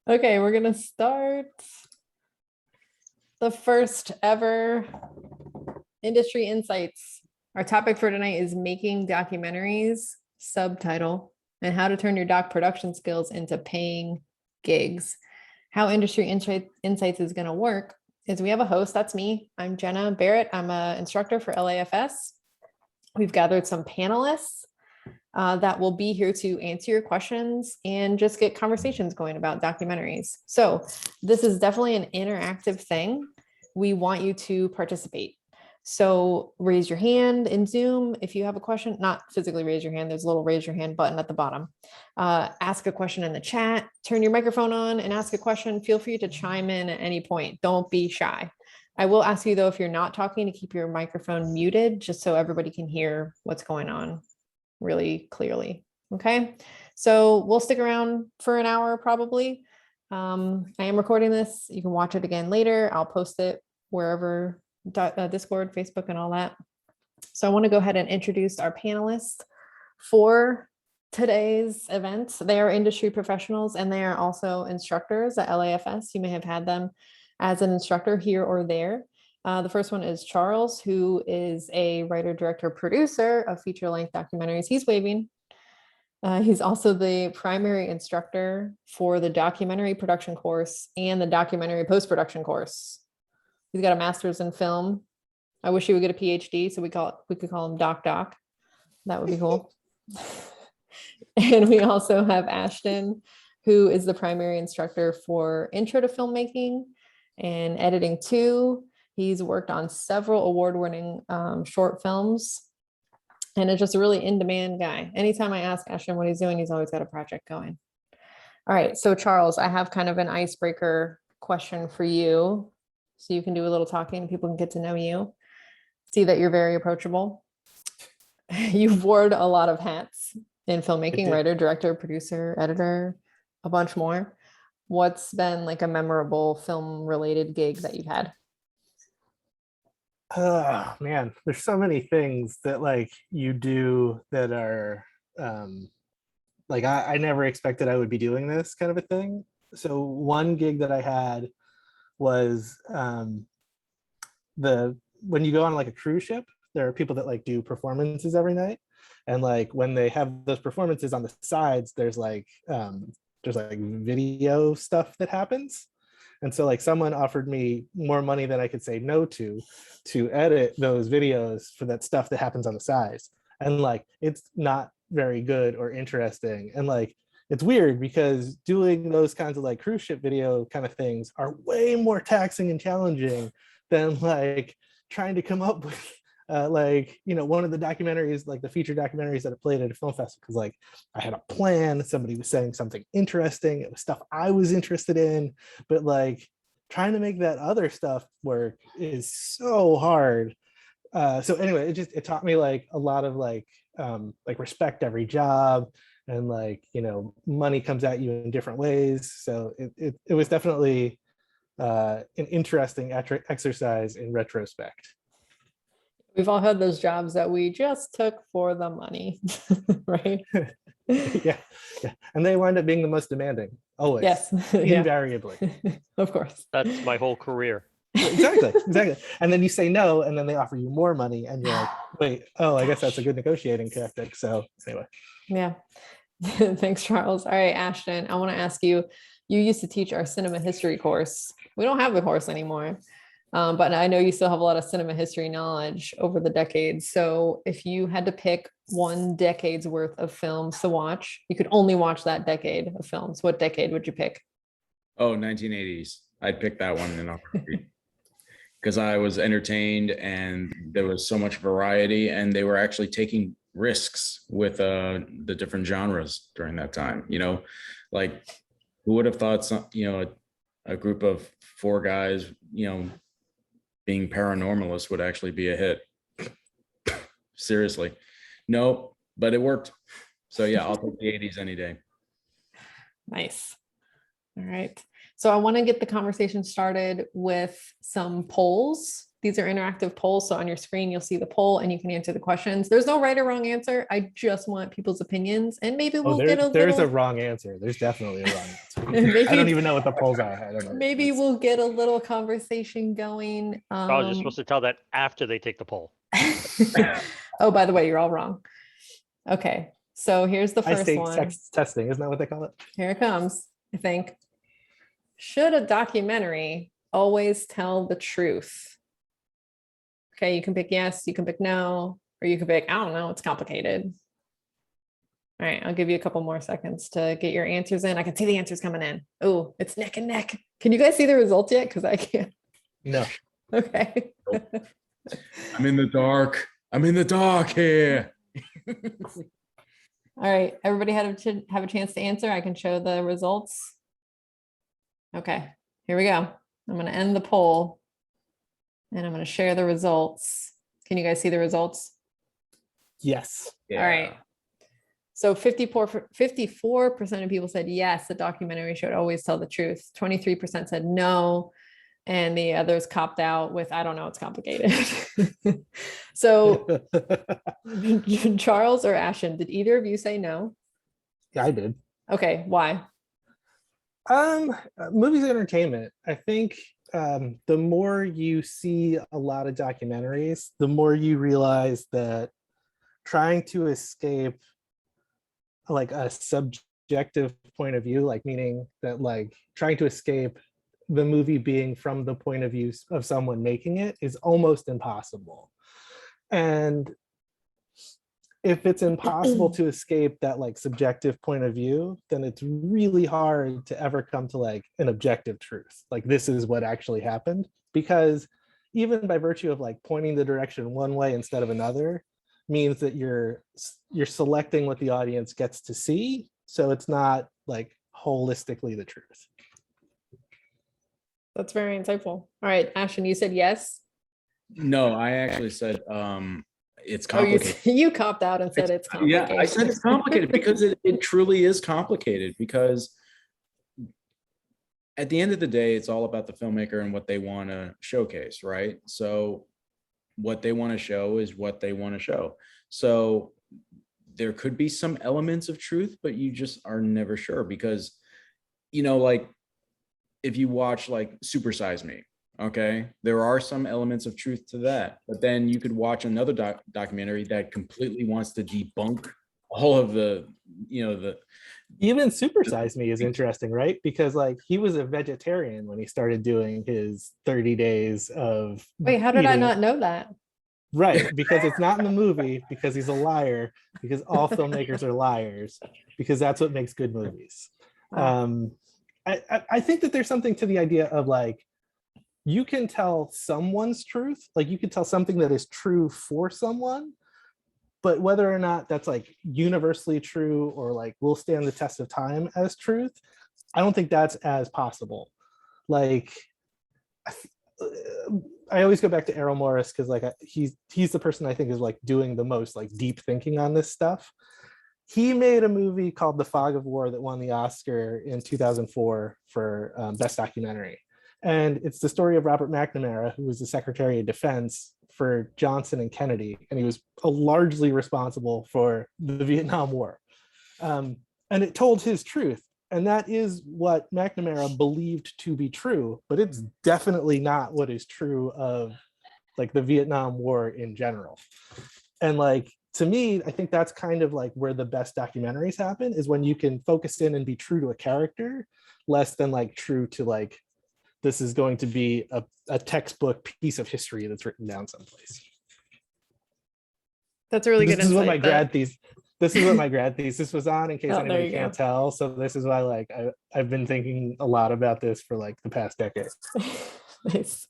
Okay, we're gonna start the first ever industry insights. Our topic for tonight is making documentaries, subtitle, and how to turn your doc production skills into paying gigs. How industry insights is gonna work is we have a host, that's me. I'm Jenna Barrett. I'm an instructor for LAFS. We've gathered some panelists that will be here to answer your questions and just get conversations going about documentaries. So this is definitely an interactive thing. We want you to participate. So raise your hand in Zoom if you have a question, not physically raise your hand. There's a little raise your hand button at the bottom. Ask a question in the chat, turn your microphone on and ask a question. Feel free to chime in at any point. Don't be shy. I will ask you though, if you're not talking, to keep your microphone muted just so everybody can hear what's going on really clearly. Okay, so we'll stick around for an hour probably. I am recording this. You can watch it again later. I'll post it wherever, Discord, Facebook, and all that. So I want to go ahead and introduce our panelists for today's event. They are industry professionals and they are also instructors at LAFS. You may have had them as an instructor here or there. The first one is Charles, who is a writer, director, producer of feature-length documentaries. He's waving. He's also the primary instructor for the documentary production course and the documentary post-production course. He's got a master's in film. I wish he would get a PhD, so we could call him Doc. That would be cool. And we also have Ashton, who is the primary instructor for intro to filmmaking and editing too. He's worked on several award-winning short films and is just a really in-demand guy. Anytime I ask Ashton what he's doing, he's always got a project going. All right, so Charles, I have kind of an icebreaker question for you. So you can do a little talking, people can get to know you, see that you're very approachable. You've worn a lot of hats in filmmaking, writer, director, producer, editor, a bunch more. What's been like a memorable film related gig that you've had? Oh man, there's so many things that like you do that are like I never expected I would be doing this kind of a thing. So one gig that I had was when you go on like a cruise ship, there are people that like do performances every night, and like when they have those performances on the sides, there's like video stuff that happens. And so like someone offered me more money than I could say no to edit those videos for that stuff that happens on the sides. And like it's not very good or interesting. And like it's weird because doing those kinds of like cruise ship video kind of things are way more taxing and challenging than like trying to come up with like, you know, one of the documentaries, like the feature documentaries that I played at a film festival, because like I had a plan, somebody was saying something interesting, it was stuff I was interested in, but like trying to make that other stuff work is so hard. So anyway, it taught me like a lot of like respect every job, and like, you know, money comes at you in different ways. So it was definitely an interesting exercise in retrospect. We've all had those jobs that we just took for the money, right? yeah. And they wind up being the most demanding, always. Yes. Invariably. Of course. That's my whole career. Exactly. And then you say no, and then they offer you more money, and you're like, wait, oh, I guess that's a good negotiating tactic. So anyway. Yeah. Thanks, Charles. All right, Ashton, I want to ask you, you used to teach our cinema history course. We don't have the course anymore. But I know you still have a lot of cinema history knowledge over the decades. So if you had to pick one decade's worth of films to watch, you could only watch that decade of films. What decade would you pick? Oh, 1980s. I'd pick that one in a heartbeat because I was entertained and there was so much variety, and they were actually taking risks with the different genres during that time. You know, like who would have thought a group of four guys, you know, being paranormalists would actually be a hit. Seriously. No, but it worked. So yeah, I'll take the 80s any day. Nice. All right. So I want to get the conversation started with some polls. These are interactive polls. So on your screen, you'll see the poll and you can answer the questions. There's no right or wrong answer. I just want people's opinions, and maybe we'll get a there's little. a wrong answer. There's definitely a wrong answer. Maybe, I don't even know what the polls are. I don't know. maybe we'll get a little conversation going. Charles, you're supposed to tell that after they take the poll. Oh, by the way, you're all wrong. Okay, so here's the I first say one. testing. Isn't that what they call it? Here it comes, I think. Should a documentary always tell the truth? Okay, you can pick yes, you can pick no, or you can pick, I don't know, it's complicated. All right, I'll give you a couple more seconds to get your answers in. I can see the answers coming in. Oh, it's neck and neck. Can you guys see the results yet? Because I can't. No. Okay. I'm in the dark. I'm in the dark here. All right, everybody have a chance to answer. I can show the results. Okay, here we go. I'm going to end the poll and I'm going to share the results. Can you guys see the results? Yes. All right. So 54% of people said yes, the documentary should always tell the truth. 23% said no. And the others copped out with, I don't know, it's complicated. So Charles or Ashton, did either of you say no? Yeah, I did. Okay, why? Movies and entertainment. I think the more you see a lot of documentaries, the more you realize that trying to escape like a subjective point of view, like meaning that like trying to escape the movie being from the point of view of someone making it is almost impossible. And if it's impossible to escape that like subjective point of view, then it's really hard to ever come to like an objective truth. Like this is what actually happened, because even by virtue of like pointing the direction one way instead of another means that you're selecting what the audience gets to see. So it's not like holistically the truth. That's very insightful. All right, Ashton, you said yes. No, I actually said it's Oh, complicated. you copped out and said it's complicated. Yeah, I said it's complicated because it truly is complicated, because at the end of the day, it's all about the filmmaker and what they want to showcase, right? So what they want to show is what they want to show. So there could be some elements of truth, but you just are never sure, because, you know, like if you watch like Super Size Me, okay, there are some elements of truth to that, but then you could watch another documentary that completely wants to debunk all of the, you know, the even Super Size Me is interesting, right? Because like he was a vegetarian when he started doing his 30 days of Wait, how did I eating. not know that? Right, because it's not in the movie, because he's a liar, because all filmmakers are liars, because that's what makes good movies. I think that there's something to the idea of like, you can tell someone's truth, like you can tell something that is true for someone, but whether or not that's like universally true or like will stand the test of time as truth, I don't think that's as possible. Like, I always go back to Errol Morris because like he's the person I think is like doing the most like deep thinking on this stuff. He made a movie called The Fog of War that won the Oscar in 2004 for Best Documentary. And it's the story of Robert McNamara, who was the Secretary of Defense for Johnson and Kennedy. And he was largely responsible for the Vietnam War. And it told his truth. And that is what McNamara believed to be true, but it's definitely not what is true of like the Vietnam War in general. And like, to me, I think that's kind of like where the best documentaries happen, is when you can focus in and be true to a character, less than like true to like, this is going to be a textbook piece of history that's written down someplace. That's a really good This is insight. what my grad thesis. This is what my grad thesis was on, in case Oh, anybody can't tell. So this is why like I've been thinking a lot about this for like the past decade. Nice.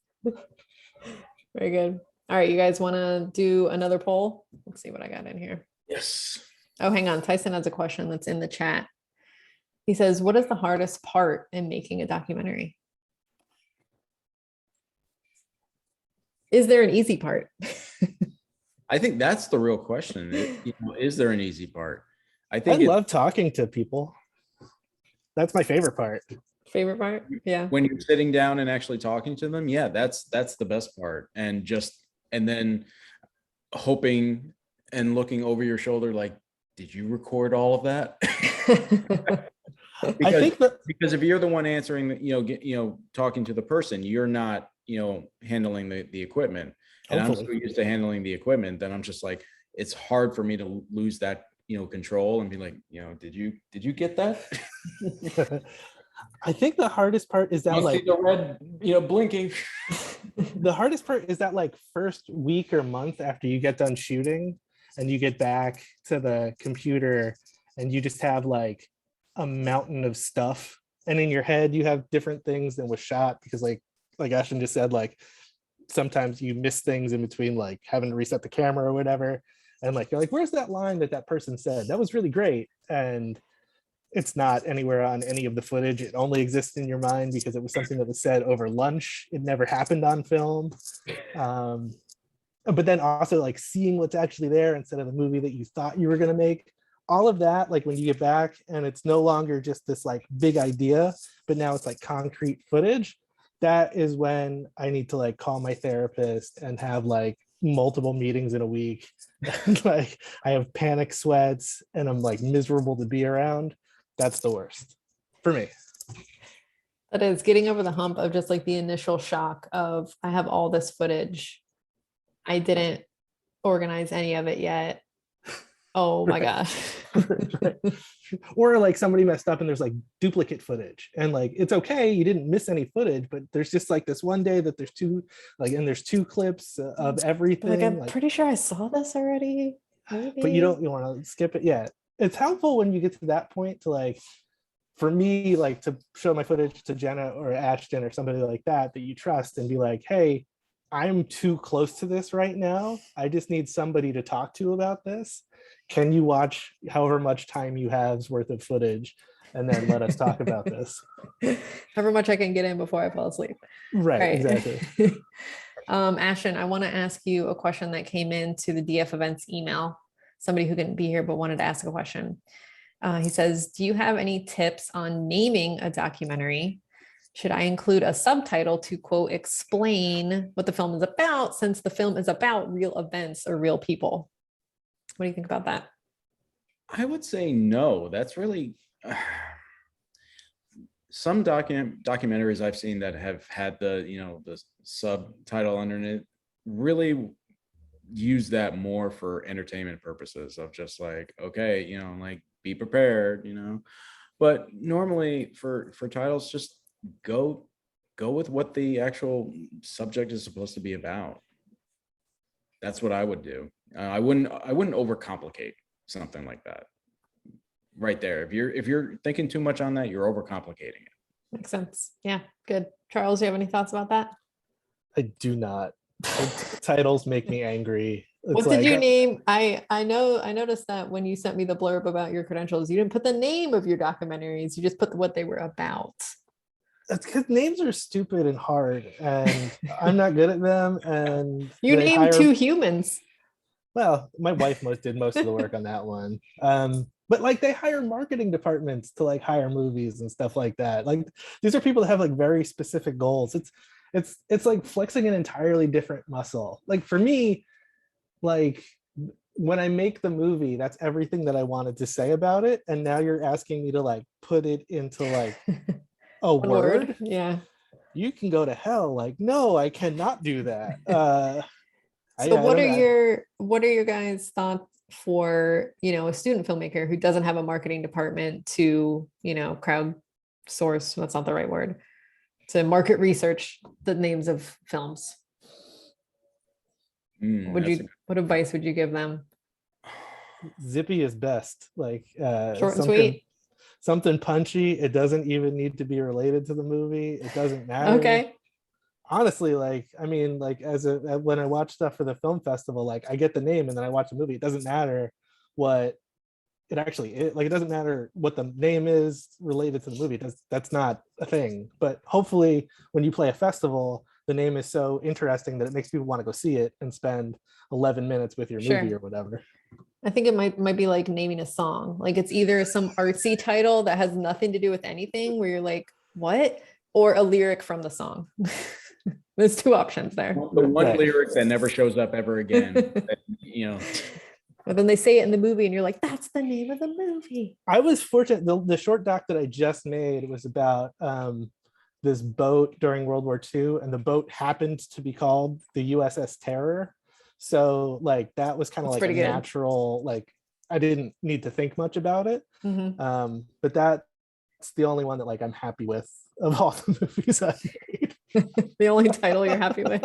Very good. All right, you guys want to do another poll? Let's see what I got in here. yes. Oh, hang on. Tyson has a question that's in the chat. He says, what is the hardest part in making a documentary? Is there an easy part? I think that's the real question. Is there an easy part? I I think love talking to people. That's my favorite part. Favorite part? Yeah. When you're sitting down and actually talking to them, yeah, that's the best part. And then hoping and looking over your shoulder, like, did you record all of that? I because think that because if you're the one answering, talking to the person, you're not, handling the equipment. And I'm so hopefully. used to handling the equipment, then I'm just like, it's hard for me to lose that, control and be like, did you get that? I think the hardest part is that I see like the red, blinking. the hardest part is that like first week or month after you get done shooting and you get back to the computer and you just have like a mountain of stuff, and in your head you have different things than was shot, because like Ashton just said, like sometimes you miss things in between, like having to reset the camera or whatever, and like you're like, where's that line that person said that was really great, and it's not anywhere on any of the footage. It only exists in your mind because it was something that was said over lunch. It never happened on film. But then also like seeing what's actually there instead of the movie that you thought you were going to make, all of that, like when you get back and it's no longer just this like big idea, but now it's like concrete footage, that is when I need to like call my therapist and have like multiple meetings in a week. And like I have panic sweats and I'm like miserable to be around. That's the worst for me. That is getting over the hump of just like the initial shock of, I have all this footage. I didn't organize any of it yet. Oh my gosh. Right. Or like somebody messed up and there's like duplicate footage, and like it's okay, you didn't miss any footage, but there's just like this one day that there's two clips of everything. Like, I'm like, pretty sure I saw this already. but you want to skip it yet. It's helpful when you get to that point to like, for me, like to show my footage to Jenna or Ashton or somebody like that you trust and be like, hey, I'm too close to this right now. I just need somebody to talk to about this. Can you watch however much time you have's worth of footage and then let us talk about this? However much I can get in before I fall asleep. Right, exactly. Ashton, I want to ask you a question that came into the DF events email. Somebody who couldn't be here but wanted to ask a question. He says, do you have any tips on naming a documentary? Should I include a subtitle to, quote, explain what the film is about, since the film is about real events or real people? What do you think about that? I would say no. That's really some documentaries I've seen that have had the subtitle underneath really use that more for entertainment purposes of just like, okay, like be prepared, but normally for titles, just go with what the actual subject is supposed to be about. That's what I would do. I wouldn't overcomplicate something like that. Right there. If you're thinking too much on that, you're overcomplicating it. Makes sense. Yeah, good. Charles, do you have any thoughts about that? I do not. Titles make me angry. What did you name? I noticed that when you sent me the blurb about your credentials, you didn't put the name of your documentaries. You just put what they were about. That's because names are stupid and hard, and I'm not good at them. And you named two humans. Well, my wife did most of the work on that one. But like they hire marketing departments to like hire movies and stuff like that. Like these are people that have like very specific goals. It's like flexing an entirely different muscle. Like for me, like when I make the movie, that's everything that I wanted to say about it. And now you're asking me to like put it into like a word. Yeah. You can go to hell. Like, no, I cannot do that. So what are your guys' thoughts for, a student filmmaker who doesn't have a marketing department to, crowdsource, that's not the right word, to market research the names of films? What advice would you give them? Zippy is best. Like short and sweet. Something punchy. It doesn't even need to be related to the movie. It doesn't matter. Okay. Honestly, like, I mean, like when I watch stuff for the film festival, like I get the name and then I watch the movie. It doesn't matter what it actually is. Like, it doesn't matter what the name is related to the movie. That's not a thing. But hopefully when you play a festival, the name is so interesting that it makes people want to go see it and spend 11 minutes with your movie or whatever. I think it might be like naming a song. Like it's either some artsy title that has nothing to do with anything, where you're like, what? Or a lyric from the song. There's two options there. The one Right. lyric that never shows up ever again. that, you know, But then they say it in the movie and you're like, that's the name of the movie. I was fortunate. The short doc that I just made was about this boat during World War II, and the boat happened to be called the USS Terror. So like that was kind of That's like a pretty good. natural, like I didn't need to think much about it. Mhm. But that's the only one that like I'm happy with of all the movies I made. The only title you're happy with.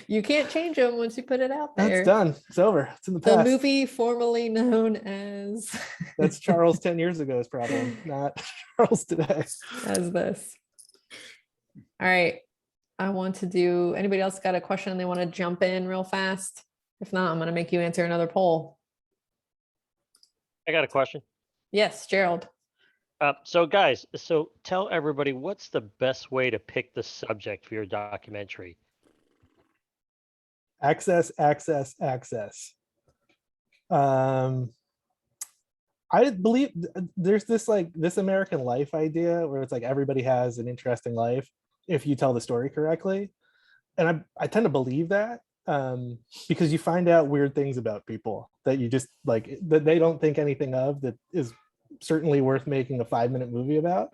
You can't change them once you put it out there. That's done. It's over. It's in the The past. movie formerly known as That's Charles 10 years ago's problem, not Charles today. as this. All right. I want to do, anybody else got a question they want to jump in real fast? If not, I'm going to make you answer another poll. I got a question. Yes, Gerald. So guys, so tell everybody what's the best way to pick the subject for your documentary? Access. I believe there's this like this American Life idea where it's like everybody has an interesting life if you tell the story correctly. And I tend to believe that because you find out weird things about people that you just like that they don't think anything of, that is certainly worth making a 5-minute movie about.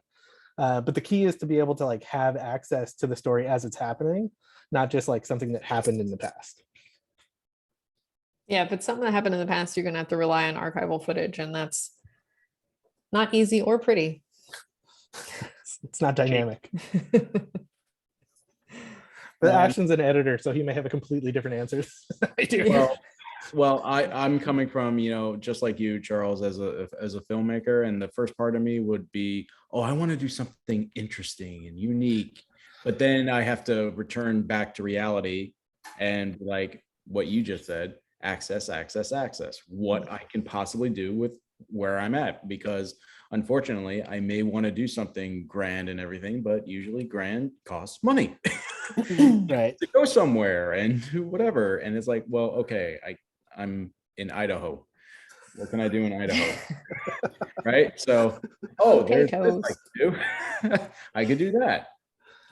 But the key is to be able to like have access to the story as it's happening, not just like something that happened in the past. Yeah, if it's something that happened in the past, you're going to have to rely on archival footage, and that's not easy or pretty. It's not dynamic. But Ashton's an editor, so he may have a completely different answer than I do. Well, I'm coming from, you know, just like you, Charles, as a filmmaker, and the first part of me would be, oh, I want to do something interesting and unique, but then I have to return back to reality and like what you just said, access, what I can possibly do with where I'm at, because unfortunately I may want to do something grand and everything, but usually grand costs money. Right. To go somewhere and do whatever. And it's like, well, okay, I'm in Idaho. What can I do in Idaho? Right. So, there's this I could do. I could do that.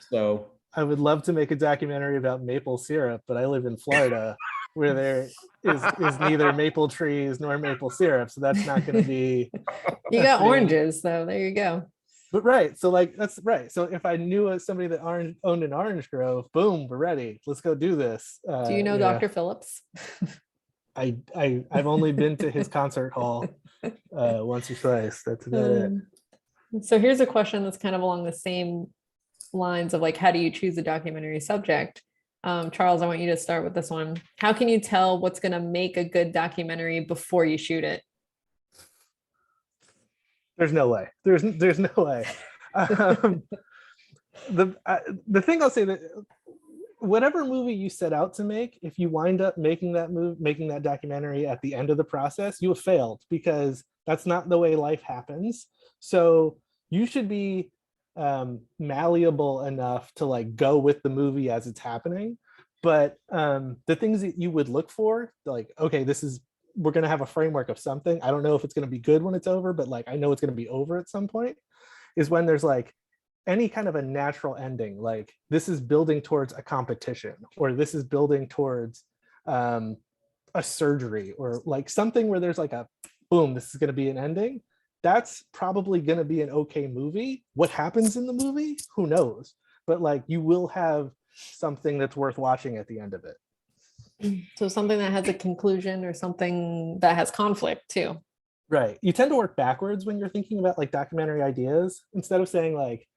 So I would love to make a documentary about maple syrup, but I live in Florida where there is neither maple trees nor maple syrup. So that's not going to be. You got oranges, though. There you go. But right. So like, that's right. So if I knew somebody that owned an orange grove, boom, we're ready. Let's go do this. Do you know Dr. Phillips? I've only been to his concert hall once or twice. That's about it. So here's a question that's kind of along the same lines of like, how do you choose a documentary subject? Charles, I want you to start with this one. How can you tell what's going to make a good documentary before you shoot it? There's no way. There's no way. The thing I'll say that whatever movie you set out to make, if you wind up making that documentary at the end of the process, you have failed, because that's not the way life happens. So you should be malleable enough to like go with the movie as it's happening. But the things that you would look for, like, okay, we're going to have a framework of something. I don't know if it's going to be good when it's over, but like I know it's going to be over at some point, is when there's like any kind of a natural ending, like this is building towards a competition, or this is building towards a surgery, or like something where there's like a boom, this is going to be an ending. That's probably going to be an okay movie. What happens in the movie, who knows? But like you will have something that's worth watching at the end of it. So something that has a conclusion, or something that has conflict too. Right. You tend to work backwards when you're thinking about like documentary ideas. Instead of saying like,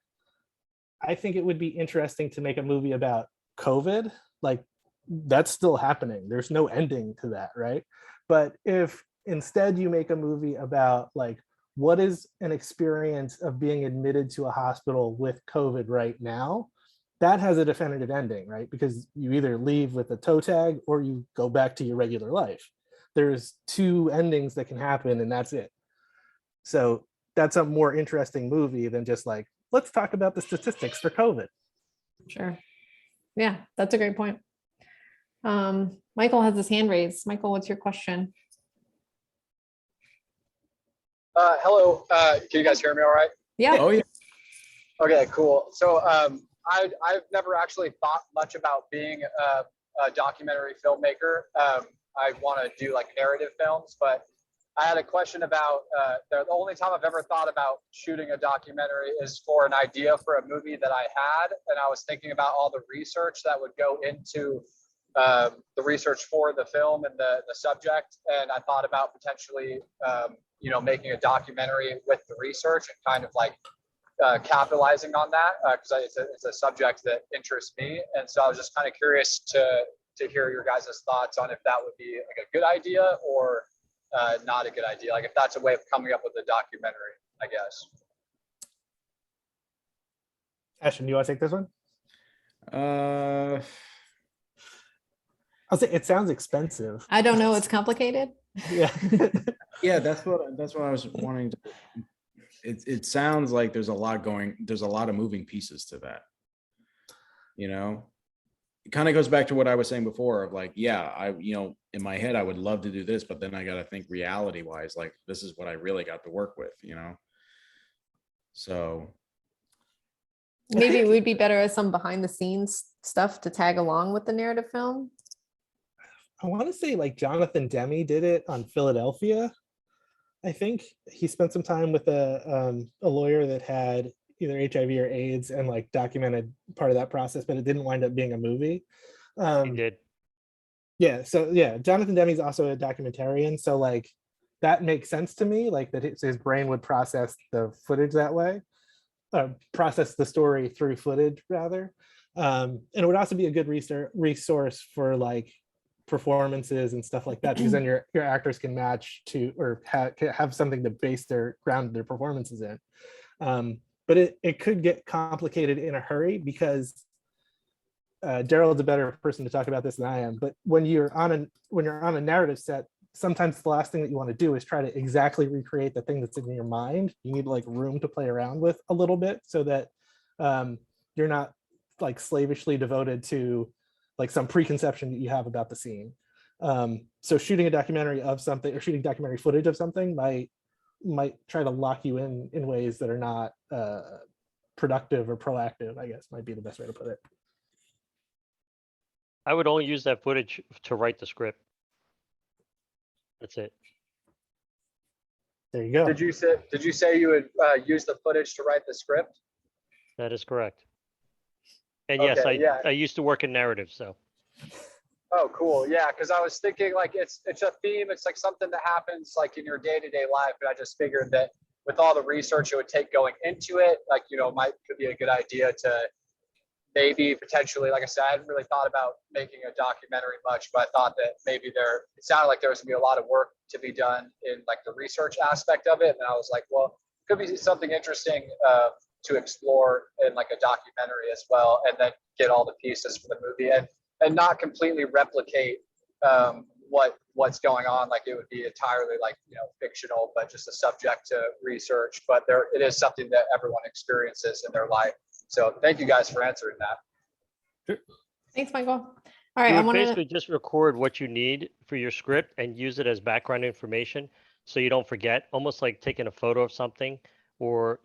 I think it would be interesting to make a movie about COVID, like that's still happening. There's no ending to that, right? But if instead you make a movie about like, what is an experience of being admitted to a hospital with COVID right now, that has a definitive ending, right? Because you either leave with a toe tag or you go back to your regular life. There's two endings that can happen, and that's it. So that's a more interesting movie than just like, let's talk about the statistics for COVID. Sure. Yeah, that's a great point. Michael has his hand raised. Michael, what's your question? Hello. Can you guys hear me all right? Yeah. Oh yeah. Okay, cool. So I've never actually thought much about being a documentary filmmaker. I want to do like narrative films, but I had a question about the only time I've ever thought about shooting a documentary is for an idea for a movie that I had. And I was thinking about all the research that would go into the research for the film and the subject. And I thought about potentially, making a documentary with the research and kind of like capitalizing on that because it's a subject that interests me. And so I was just kind of curious to hear your guys' thoughts on if that would be like a good idea or not a good idea. Like if that's a way of coming up with a documentary, I guess. Ashton, you want to take this one? Uh, I'll say it sounds expensive. I don't know. It's complicated. Yeah. yeah, that's what I was wanting to. It sounds like there's a lot of moving pieces to that. It kind of goes back to what I was saying before of like, yeah, in my head, I would love to do this, but then I got to think reality wise, like this is what I really got to work with, So. Maybe it would be better as some behind the scenes stuff to tag along with the narrative film. I want to say like Jonathan Demme did it on Philadelphia. I think he spent some time with a lawyer that had either HIV or AIDS and like documented part of that process, but it didn't wind up being a movie. He did. Yeah. So yeah, Jonathan Demme is also a documentarian. So like that makes sense to me, like that his brain would process the footage that way, process the story through footage rather. And it would also be a good resource for like performances and stuff like that, because then your actors can match to or have something to base ground their performances in. But it could get complicated in a hurry because Daryl's a better person to talk about this than I am. But when you're on a narrative set, sometimes the last thing that you want to do is try to exactly recreate the thing that's in your mind. You need like room to play around with a little bit so that you're not like slavishly devoted to like some preconception that you have about the scene. So shooting a documentary of something or shooting documentary footage of something might try to lock you in ways that are not productive or proactive, I guess might be the best way to put it. I would only use that footage to write the script. That's it. There you go. Did you say you would use the footage to write the script? That is correct. And Okay, yes, yeah. I used to work in narrative, so. Oh, cool. Yeah, because I was thinking like it's a theme. It's like something that happens like in your day-to-day life. But I just figured that with all the research it would take going into it, like could be a good idea to maybe potentially, like I said, I hadn't really thought about making a documentary much, but I thought that maybe it sounded like there was gonna be a lot of work to be done in like the research aspect of it. And I was like, well, could be something interesting to explore in like a documentary as well, and then get all the pieces for the movie and not completely replicate what's going on. Like it would be entirely like, fictional, but just a subject to research. But it is something that everyone experiences in their life. So thank you guys for answering that. Thanks, Michael. All right, You I would want basically just record what you need for your script and use it as background information so you don't forget, almost like taking a photo of something or,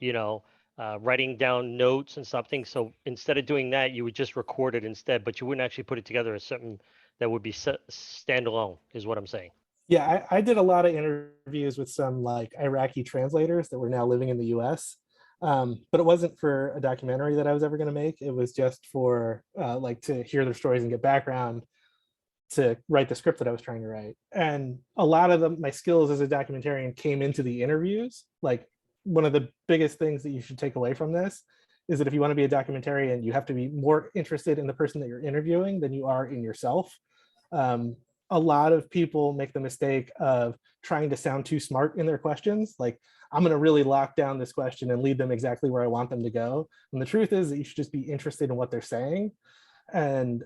writing down notes and something. So instead of doing that, you would just record it instead, but you wouldn't actually put it together as something that would be standalone, is what I'm saying. Yeah, I did a lot of interviews with some like Iraqi translators that were now living in the US. But it wasn't for a documentary that I was ever going to make. It was just for like to hear their stories and get background to write the script that I was trying to write. And a lot of my skills as a documentarian came into the interviews. Like one of the biggest things that you should take away from this is that if you want to be a documentarian, you have to be more interested in the person that you're interviewing than you are in yourself. A lot of people make the mistake of trying to sound too smart in their questions. Like, I'm going to really lock down this question and lead them exactly where I want them to go. And the truth is that you should just be interested in what they're saying. And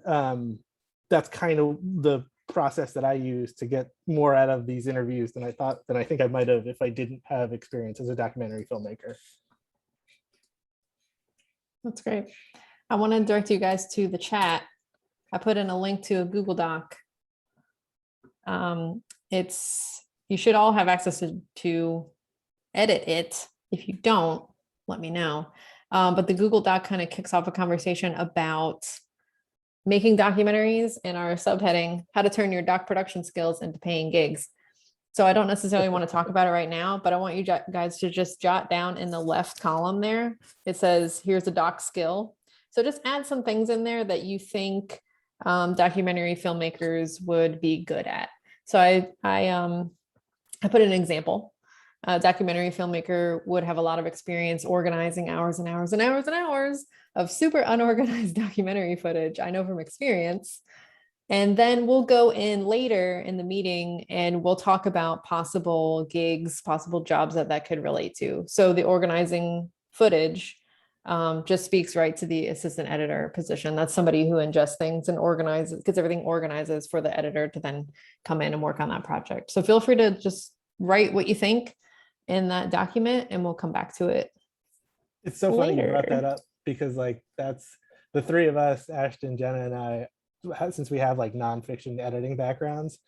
that's kind of the process that I use to get more out of these interviews than I think I might have if I didn't have experience as a documentary filmmaker. That's great. I want to direct you guys to the chat. I put in a link to a Google Doc. You should all have access to edit it. If you don't, let me know. But the Google Doc kind of kicks off a conversation about making documentaries, in our subheading, how to turn your doc production skills into paying gigs. So I don't necessarily want to talk about it right now, but I want you guys to just jot down in the left column there. It says, here's a doc skill. So just add some things in there that you think documentary filmmakers would be good at. So I put an example. A documentary filmmaker would have a lot of experience organizing hours and hours and hours and hours of super unorganized documentary footage. I know from experience. And then we'll go in later in the meeting and we'll talk about possible gigs, possible jobs that could relate to. So the organizing footage just speaks right to the assistant editor position. That's somebody who ingests things and organizes, gets everything organizes for the editor to then come in and work on that project. So feel free to just write what you think in that document and we'll come back to it. It's so funny you brought later. that up because like that's the three of us, Ashton, Jenna, and I, since we have like nonfiction editing backgrounds,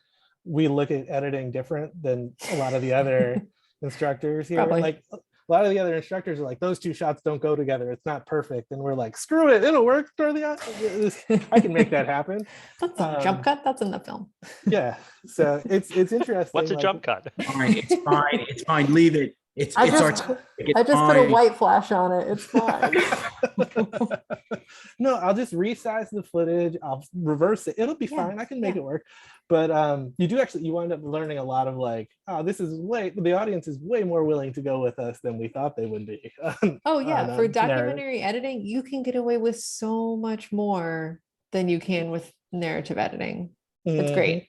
we look at editing different than a lot of the other instructors here. Probably. Like a lot of the other instructors are like, those two shots don't go together. It's not perfect. And we're like, screw it, it'll work. I can make that happen. That's a jump cut. That's in the film. Yeah. So it's interesting. What's a like, jump cut? Fine, it's fine. It's fine. Leave it. It's I it's just- artistic. It's I just put a fine. white flash on it. It's fine. No, I'll just resize the footage. I'll reverse it. It'll be Yeah, fine. I can make yeah. it work. But you wind up learning a lot of like, oh, the audience is way more willing to go with us than we thought they would be. Oh yeah, on, for narrative. documentary editing, you can get away with so much more than you can with narrative editing. It's Mhm. great.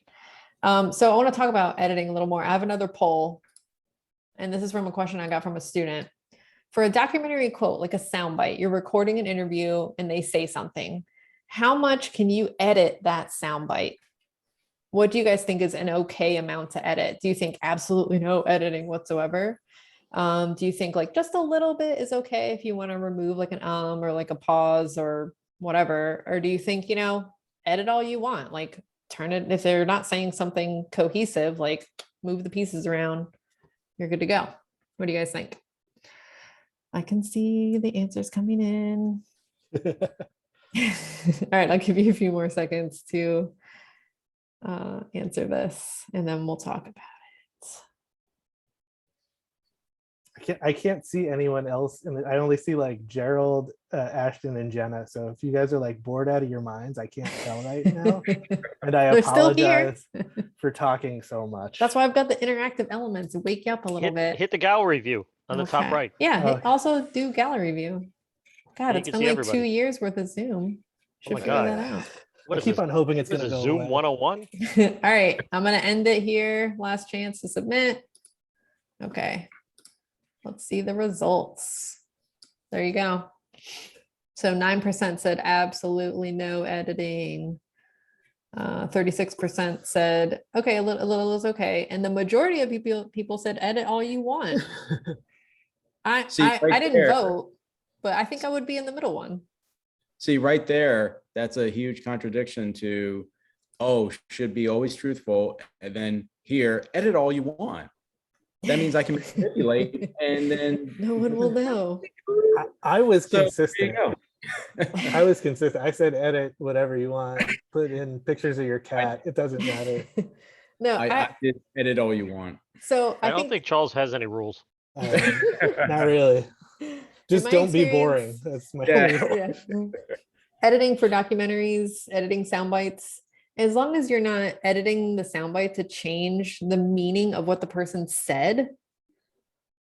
So I want to talk about editing a little more. I have another poll, and this is from a question I got from a student. For a documentary quote, like a soundbite, you're recording an interview and they say something. How much can you edit that soundbite? What do you guys think is an okay amount to edit? Do you think absolutely no editing whatsoever? Do you think like just a little bit is okay if you want to remove like an or like a pause or whatever? Or do you think, edit all you want? Like turn it, if they're not saying something cohesive, like move the pieces around, you're good to go. What do you guys think? I can see the answers coming in. All right, I'll give you a few more seconds to answer this and then we'll talk about it. I can't see anyone else, and I only see like Gerald, Ashton, and Jenna. So if you guys are like bored out of your minds, I can't tell right now, and I They're still here. apologize for talking so much. That's why I've got the interactive elements to wake you up a little bit. Hit the gallery view on the top Okay. right. Yeah, Okay. also do gallery view. God, you it's can been see like 2 everybody. years worth of Zoom. Should my figure God. that out. What I is keep this? on hoping it's This gonna is go Zoom away. 101. All right, I'm gonna end it here. Last chance to submit. Okay, let's see the results. There you go. So 9% said absolutely no editing. 36% said okay, a little is okay, and the majority of people said edit all you want. See, I right didn't there. vote, but I think I would be in the middle one. See, right there, that's a huge contradiction to, oh, should be always truthful. And then here, edit all you want. That means I can manipulate and then. No one will know. I was So, there you consistent. go. I was consistent. I said edit whatever you want. Put in pictures of your cat. It doesn't matter. No, I did edit all you want. so I don't think Charles has any rules. Not really. Just my don't be boring. experience- That's my Yeah. only- Yeah. Editing for documentaries, editing sound bites, as long as you're not editing the soundbite to change the meaning of what the person said,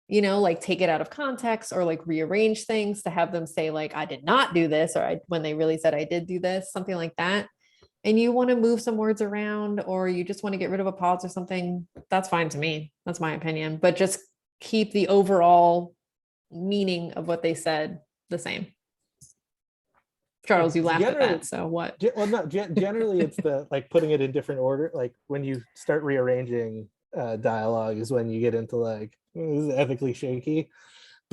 like take it out of context or like rearrange things to have them say like, I did not do this, or when they really said I did do this, something like that. And you want to move some words around, or you just want to get rid of a pause or something, that's fine to me. That's my opinion. But just keep the overall meaning of what they said the same. Charles, you laughed at Generally- that. So what? Well, no, generally it's the like putting it in different order. Like when you start rearranging dialogue is when you get into like, this is ethically shaky.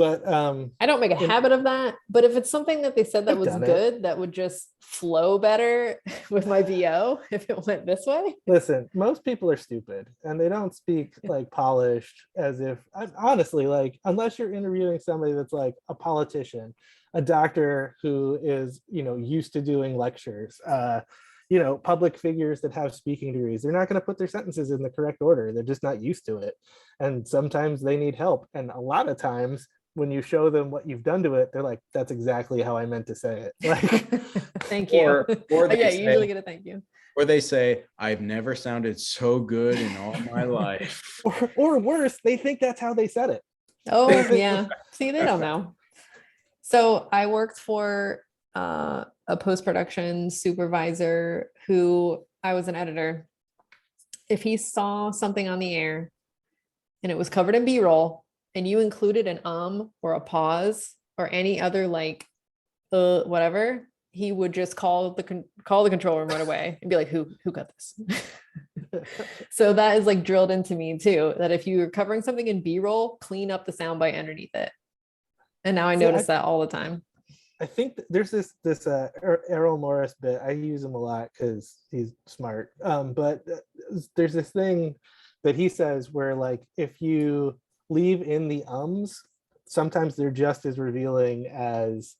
But I don't make a habit of that, but if it's something that they said that I've was done it. good, that would just flow better with my VO if it went this way. listen, most people are stupid and they don't speak like polished as if, honestly, like unless you're interviewing somebody that's like a politician, a doctor who is, used to doing lectures, public figures that have speaking degrees, they're not going to put their sentences in the correct order. They're just not used to it. And sometimes they need help. And a lot of times when you show them what you've done to it, they're like, that's exactly how I meant to say it. Like, Thank you. Or they Yeah, say- you usually get a thank you. Or they say, I've never sounded so good in all my life. or worse, they think that's how they said it. Oh, yeah. See, they don't know. So I worked for a post-production supervisor who I was an editor. If he saw something on the air and it was covered in B-roll and you included an or a pause or any other like whatever, he would just call the control room right away and be like, who cut this? So that is like drilled into me too, that if you're covering something in B-roll, clean up the soundbite underneath it. And now I notice that all the time. I think there's this Errol Morris bit. I use him a lot because he's smart. But there's this thing that he says where like if you leave in the ums, sometimes they're just as revealing as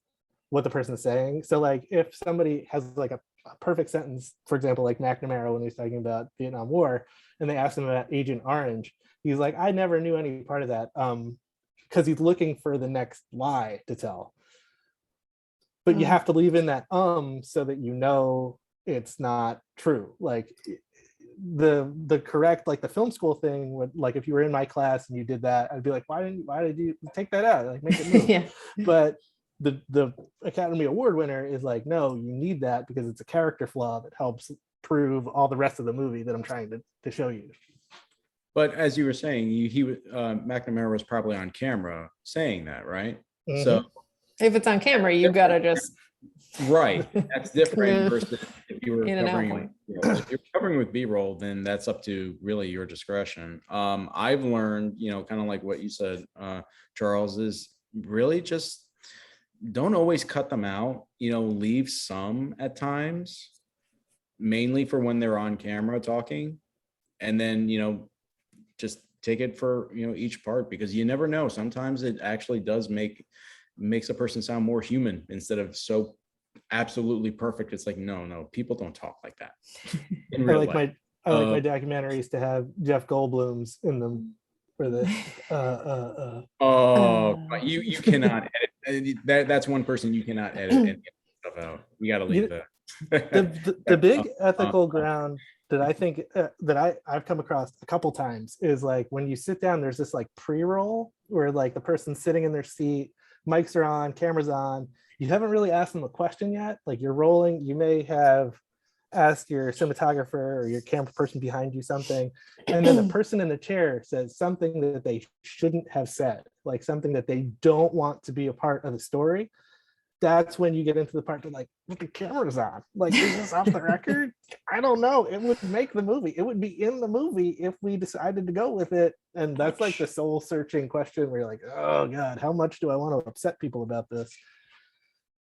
what the person's saying. So like if somebody has like a perfect sentence, for example, like McNamara when he's talking about Vietnam War, and they asked him about Agent Orange, he's like, I never knew any part of that, because he's looking for the next lie to tell. But you have to leave in that so that it's not true. Like the correct, like the film school thing would, like if you were in my class and you did that, I'd be like, why did you take that out? Like make it move. Yeah. But the Academy Award winner is like, no, you need that because it's a character flaw that helps prove all the rest of the movie that I'm trying to show you. But as you were saying, McNamara was probably on camera saying that, right? Mhm. So If it's on camera, you gotta just right, that's different versus if you were In and out covering. point. If you're covering with B-roll, then that's up to really your discretion. I've learned, kind of like what you said, Charles, is really just don't always cut them out. Leave some at times, mainly for when they're on camera talking, and then just take it for each part, because you never know. Sometimes it actually does makes a person sound more human instead of so absolutely perfect. It's like, no, people don't talk like that in real life. I like my documentaries to have Jeff Goldblum's in them for the You cannot edit that's one person you cannot edit and get stuff out. You got to leave that. the big ethical ground that I think that I've come across a couple times is like when you sit down, there's this like pre-roll where like the person's sitting in their seat, mics are on, cameras on. You haven't really asked them a question yet. Like you're rolling, you may have asked your cinematographer or your camera person behind you something, and then the person in the chair says something that they shouldn't have said, like something that they don't want to be a part of the story. That's when you get into the part that like, but the camera's on. Like, is this off the record? I don't know. It would make the movie. It would be in the movie if we decided to go with it. And that's like the soul searching question where you're like, oh God, how much do I want to upset people about this?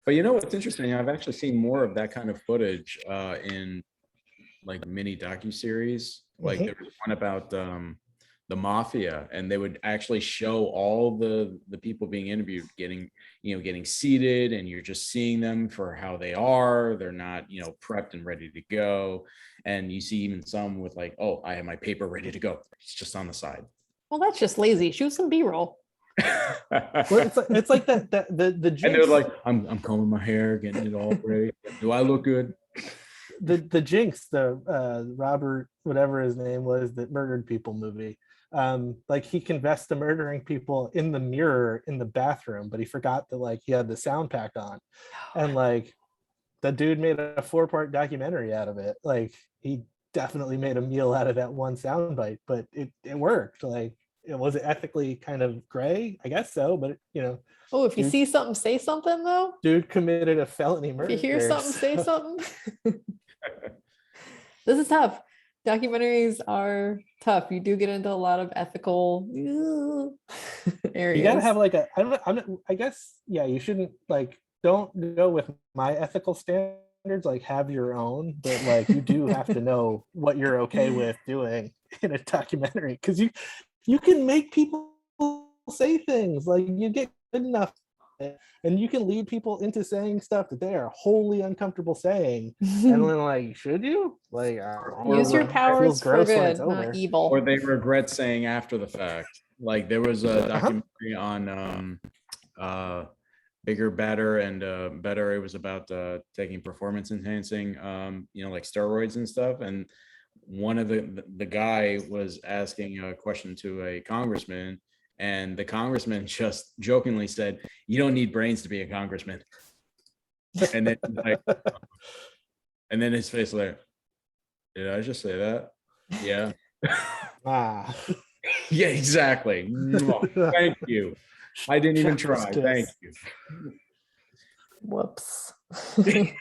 But what's interesting? I've actually seen more of that kind of footage in like mini docuseries. Like there was one about the mafia, and they would actually show all the people being interviewed getting seated, and you're just seeing them for how they are. They're not prepped and ready to go. And you see even some with like, oh, I have my paper ready to go. It's just on the side. Well, that's just lazy. Shoot some B-roll. Well, it's like that the and they're like, I'm combing my hair, getting it all ready. Do I look good? The Jinx, the Robert whatever his name was that murdered people movie, like he confessed to murdering people in the mirror in the bathroom, but he forgot that like he had the sound pack on, and like the dude made a 4-part documentary out of it. Like he definitely made a meal out of that one soundbite, but it worked. Like was it ethically kind of gray? I guess so, but Oh, if you see something, say something though. Dude committed a felony murder. If you hear something, say something. This is tough. Documentaries are tough. You do get into a lot of ethical areas. You gotta have like a, I guess, yeah, you shouldn't like, don't go with my ethical standards, like have your own, but like you do have to know what you're okay with doing in a documentary, because you can make people say things, like you get good enough and you can lead people into saying stuff that they are wholly uncomfortable saying, and then like, should you like Use your it feels powers for gross when it's good, not over. evil. Or they regret saying after the fact. Like there was a documentary on Bigger, Better, and Better. It was about taking performance enhancing, like steroids and stuff. And one of the guy was asking a question to a congressman, and the congressman just jokingly said, "You don't need brains to be a congressman." And then like, and then his face like, "Did I just say that?" Yeah. Ah. Yeah, exactly. Thank you. I didn't even try. Justice. Thank you. Whoops. Whoopsie.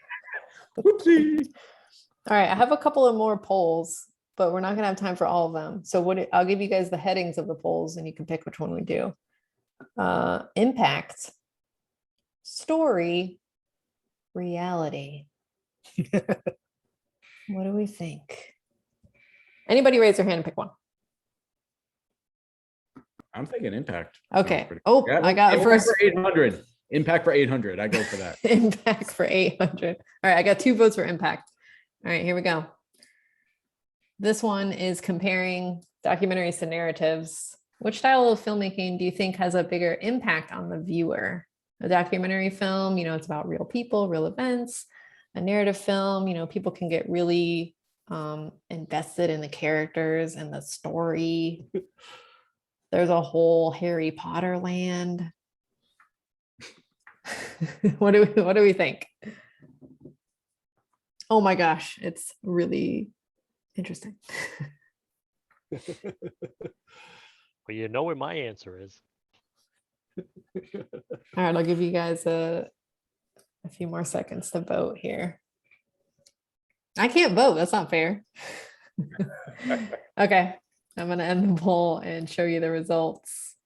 All right, I have a couple of more polls, but we're not gonna have time for all of them. So I'll give you guys the headings of the polls and you can pick which one we do. Impact, story, reality. What do we think? Anybody raise their hand and pick one? I'm thinking impact. Okay. Oh, I got a Impact first. for 800. Impact for 800. I go for that. Impact for 800. All right, I got 2 votes for impact. All right, here we go. This one is comparing documentaries to narratives. Which style of filmmaking do you think has a bigger impact on the viewer? A documentary film, it's about real people, real events. A narrative film, people can get really invested in the characters and the story. There's a whole Harry Potter land. What do we think? Oh my gosh, it's really interesting. Well, you know what my answer is. All right, I'll give you guys a few more seconds to vote here. I can't vote, that's not fair. Okay, I'm gonna end the poll and show you the results.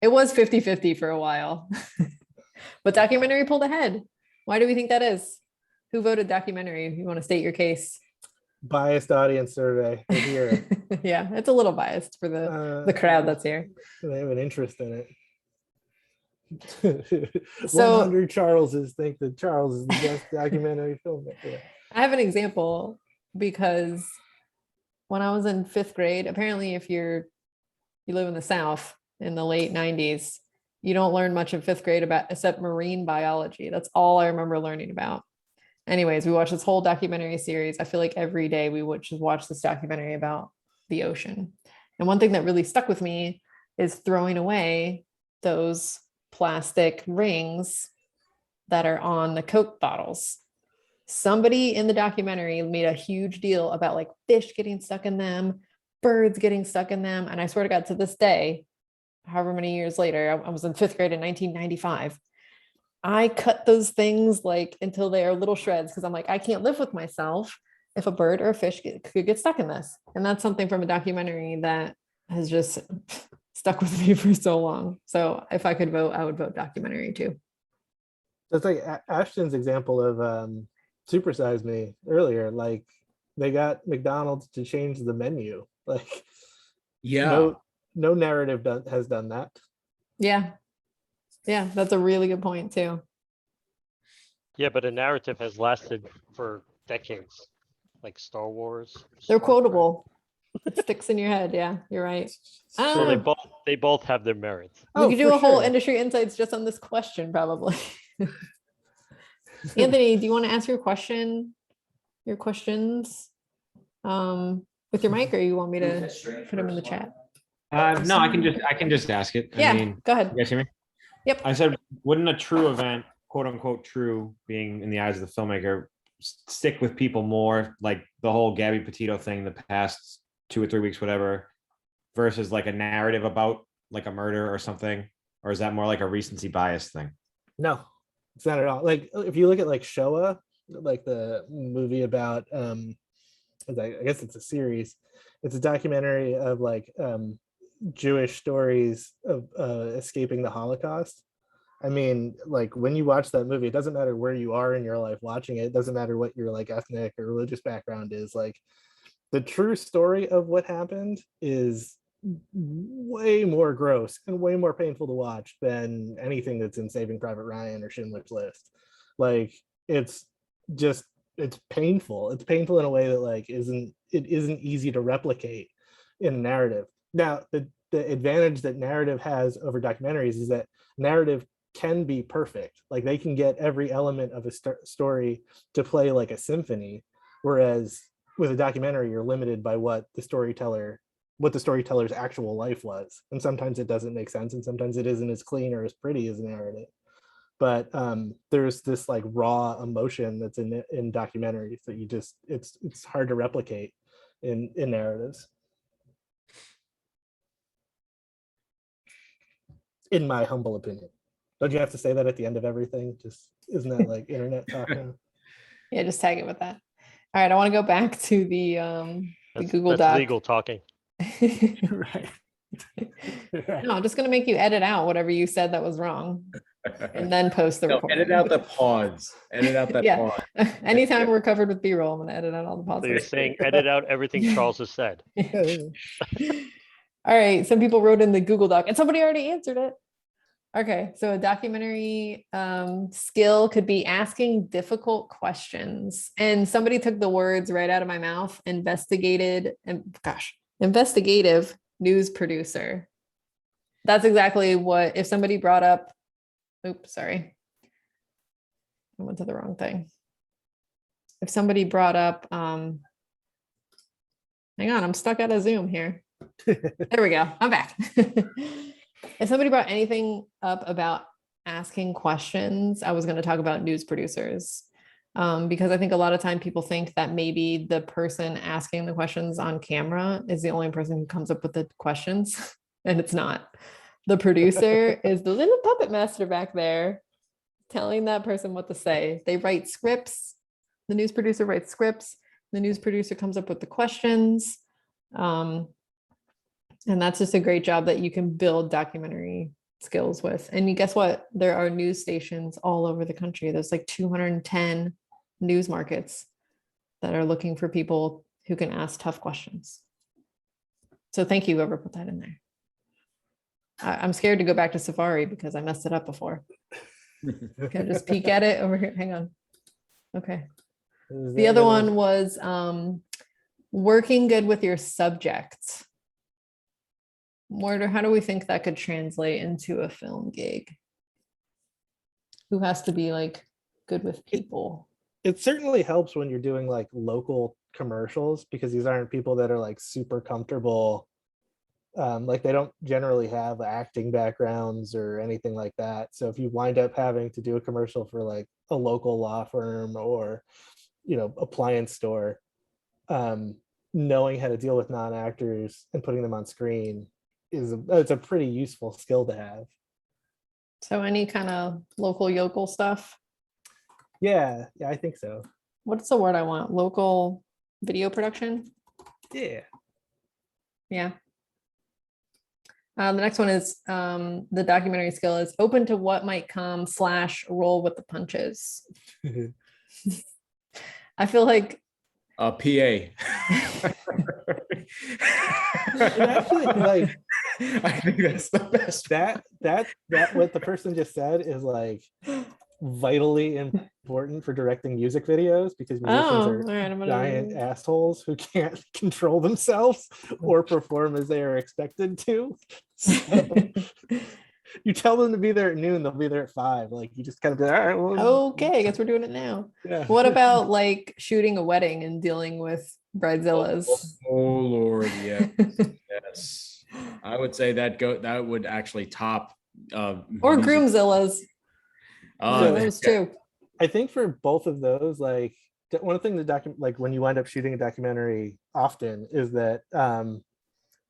It was 50-50 for a while, but documentary pulled ahead. Why do we think that is? Who voted documentary? If you want to state your case. Biased audience survey right here. Yeah, it's a little biased for the crowd that's here. They have an interest in it. So- 100 Charleses think that Charles is the best documentary filmmaker. I have an example because when I was in 5th grade, apparently if you live in the South in the late 90s, you don't learn much in 5th grade except marine biology. That's all I remember learning about. Anyways, we watched this whole documentary series. I feel like every day we would just watch this documentary about the ocean. And one thing that really stuck with me is throwing away those plastic rings that are on the Coke bottles. Somebody in the documentary made a huge deal about like fish getting stuck in them, birds getting stuck in them. And I swear to God, to this day, however many years later, I was in 5th grade in 1995. I cut those things like until they are little shreds because I'm like, I can't live with myself if a bird or a fish could get stuck in this. And that's something from a documentary that has just stuck with me for so long. So if I could vote, I would vote documentary too. That's like Ashton's example of Super Size Me earlier. Like they got McDonald's to change the menu. Like Yeah. no narrative has done that. Yeah. Yeah, that's a really good point too. Yeah, but a narrative has lasted for decades, like Star Wars. They're Star Trek. quotable. It sticks in your head. Yeah, you're right. So Ah. they both have their merits. We could do for a whole sure. industry insights just on this question, probably. Anthony, do you want to ask your questions with your mic, or you want me to put them in the chat? No, I can just ask it. Yeah, I mean, go ahead. you guys hear me? Yep. I said, wouldn't a true event, quote unquote true, being in the eyes of the filmmaker, stick with people more, like the whole Gabby Petito thing the past 2 or 3 weeks, whatever, versus like a narrative about like a murder or something? Or is that more like a recency bias thing? No, it's not at all. Like if you look at like Showa, like the movie about I guess it's a series. It's a documentary of like Jewish stories of escaping the Holocaust. I mean, like when you watch that movie, it doesn't matter where you are in your life watching it. It doesn't matter what your like ethnic or religious background is. Like the true story of what happened is way more gross and way more painful to watch than anything that's in Saving Private Ryan or Schindler's List. Like it's just it's painful. It's painful in a way that like isn't easy to replicate in a narrative. Now, the advantage that narrative has over documentaries is that narrative can be perfect. Like they can get every element of a story to play like a symphony, whereas with a documentary, you're limited by what the storyteller's actual life was. And sometimes it doesn't make sense, and sometimes it isn't as clean or as pretty as a narrative. But there's this like raw emotion that's in documentaries that you just it's hard to replicate in narratives. In my humble opinion. Don't you have to say that at the end of everything? Just isn't that like internet talk now? Yeah, just tag it with that. All right, I want to go back to the Google that's Doc. legal talking. Right. No, I'm just gonna make you edit out whatever you said that was wrong, and then post the No, recording. edit out the pause. Edit out that Yeah. pause. Anytime we're covered with B-roll, I'm gonna edit out all the So you're pauses. saying edit out everything Charles has said. All right, some people wrote in the Google Doc, and somebody already answered it. Okay, so a documentary skill could be asking difficult questions. And somebody took the words right out of my mouth, investigative news producer. That's exactly what, if somebody brought up, oops, sorry. I went to the wrong thing. If somebody brought up, hang on, I'm stuck out of Zoom here. There we go, I'm back. If somebody brought anything up about asking questions, I was going to talk about news producers, because I think a lot of time people think that maybe the person asking the questions on camera is the only person who comes up with the questions, and it's not. The producer is the little puppet master back there telling that person what to say. They write scripts. The news producer writes scripts. The news producer comes up with the questions. And that's just a great job that you can build documentary skills with. And you guess what? There are news stations all over the country. There's like 210 news markets that are looking for people who can ask tough questions. So thank you, whoever put that in there. I'm scared to go back to Safari because I messed it up before. Can I just peek at it over here? Hang on. Okay. The other one was working good with your subject. Mortar, how do we think that could translate into a film gig? Who has to be like good with people? It certainly helps when you're doing like local commercials, because these aren't people that are like super comfortable. Like they don't generally have acting backgrounds or anything like that. So if you wind up having to do a commercial for like a local law firm or, you know, appliance store, knowing how to deal with non-actors and putting them on screen it's a pretty useful skill to have. So any kind of local yokel stuff? Yeah, I think so. What's the word I want? Local video production? Yeah. Yeah. The next one is the documentary skill is open to what might come / roll with the punches. I feel like A PA. Actually, like, I think that's the best. that what the person just said is like vitally important for directing music videos, because musicians are all right, I'm giant gonna... assholes who can't control themselves or perform as they are expected to. So you tell them to be there at noon, they'll be there at 5. Like you just kind of be like, all right, well, Okay, I guess we're doing it now. yeah. What about like shooting a wedding and dealing with bridezillas? Oh Lord, yeah. Yes. I would say that would actually top Or music. groomzillas. Oh, Those too. I think for both of those, like one thing like when you wind up shooting a documentary often is that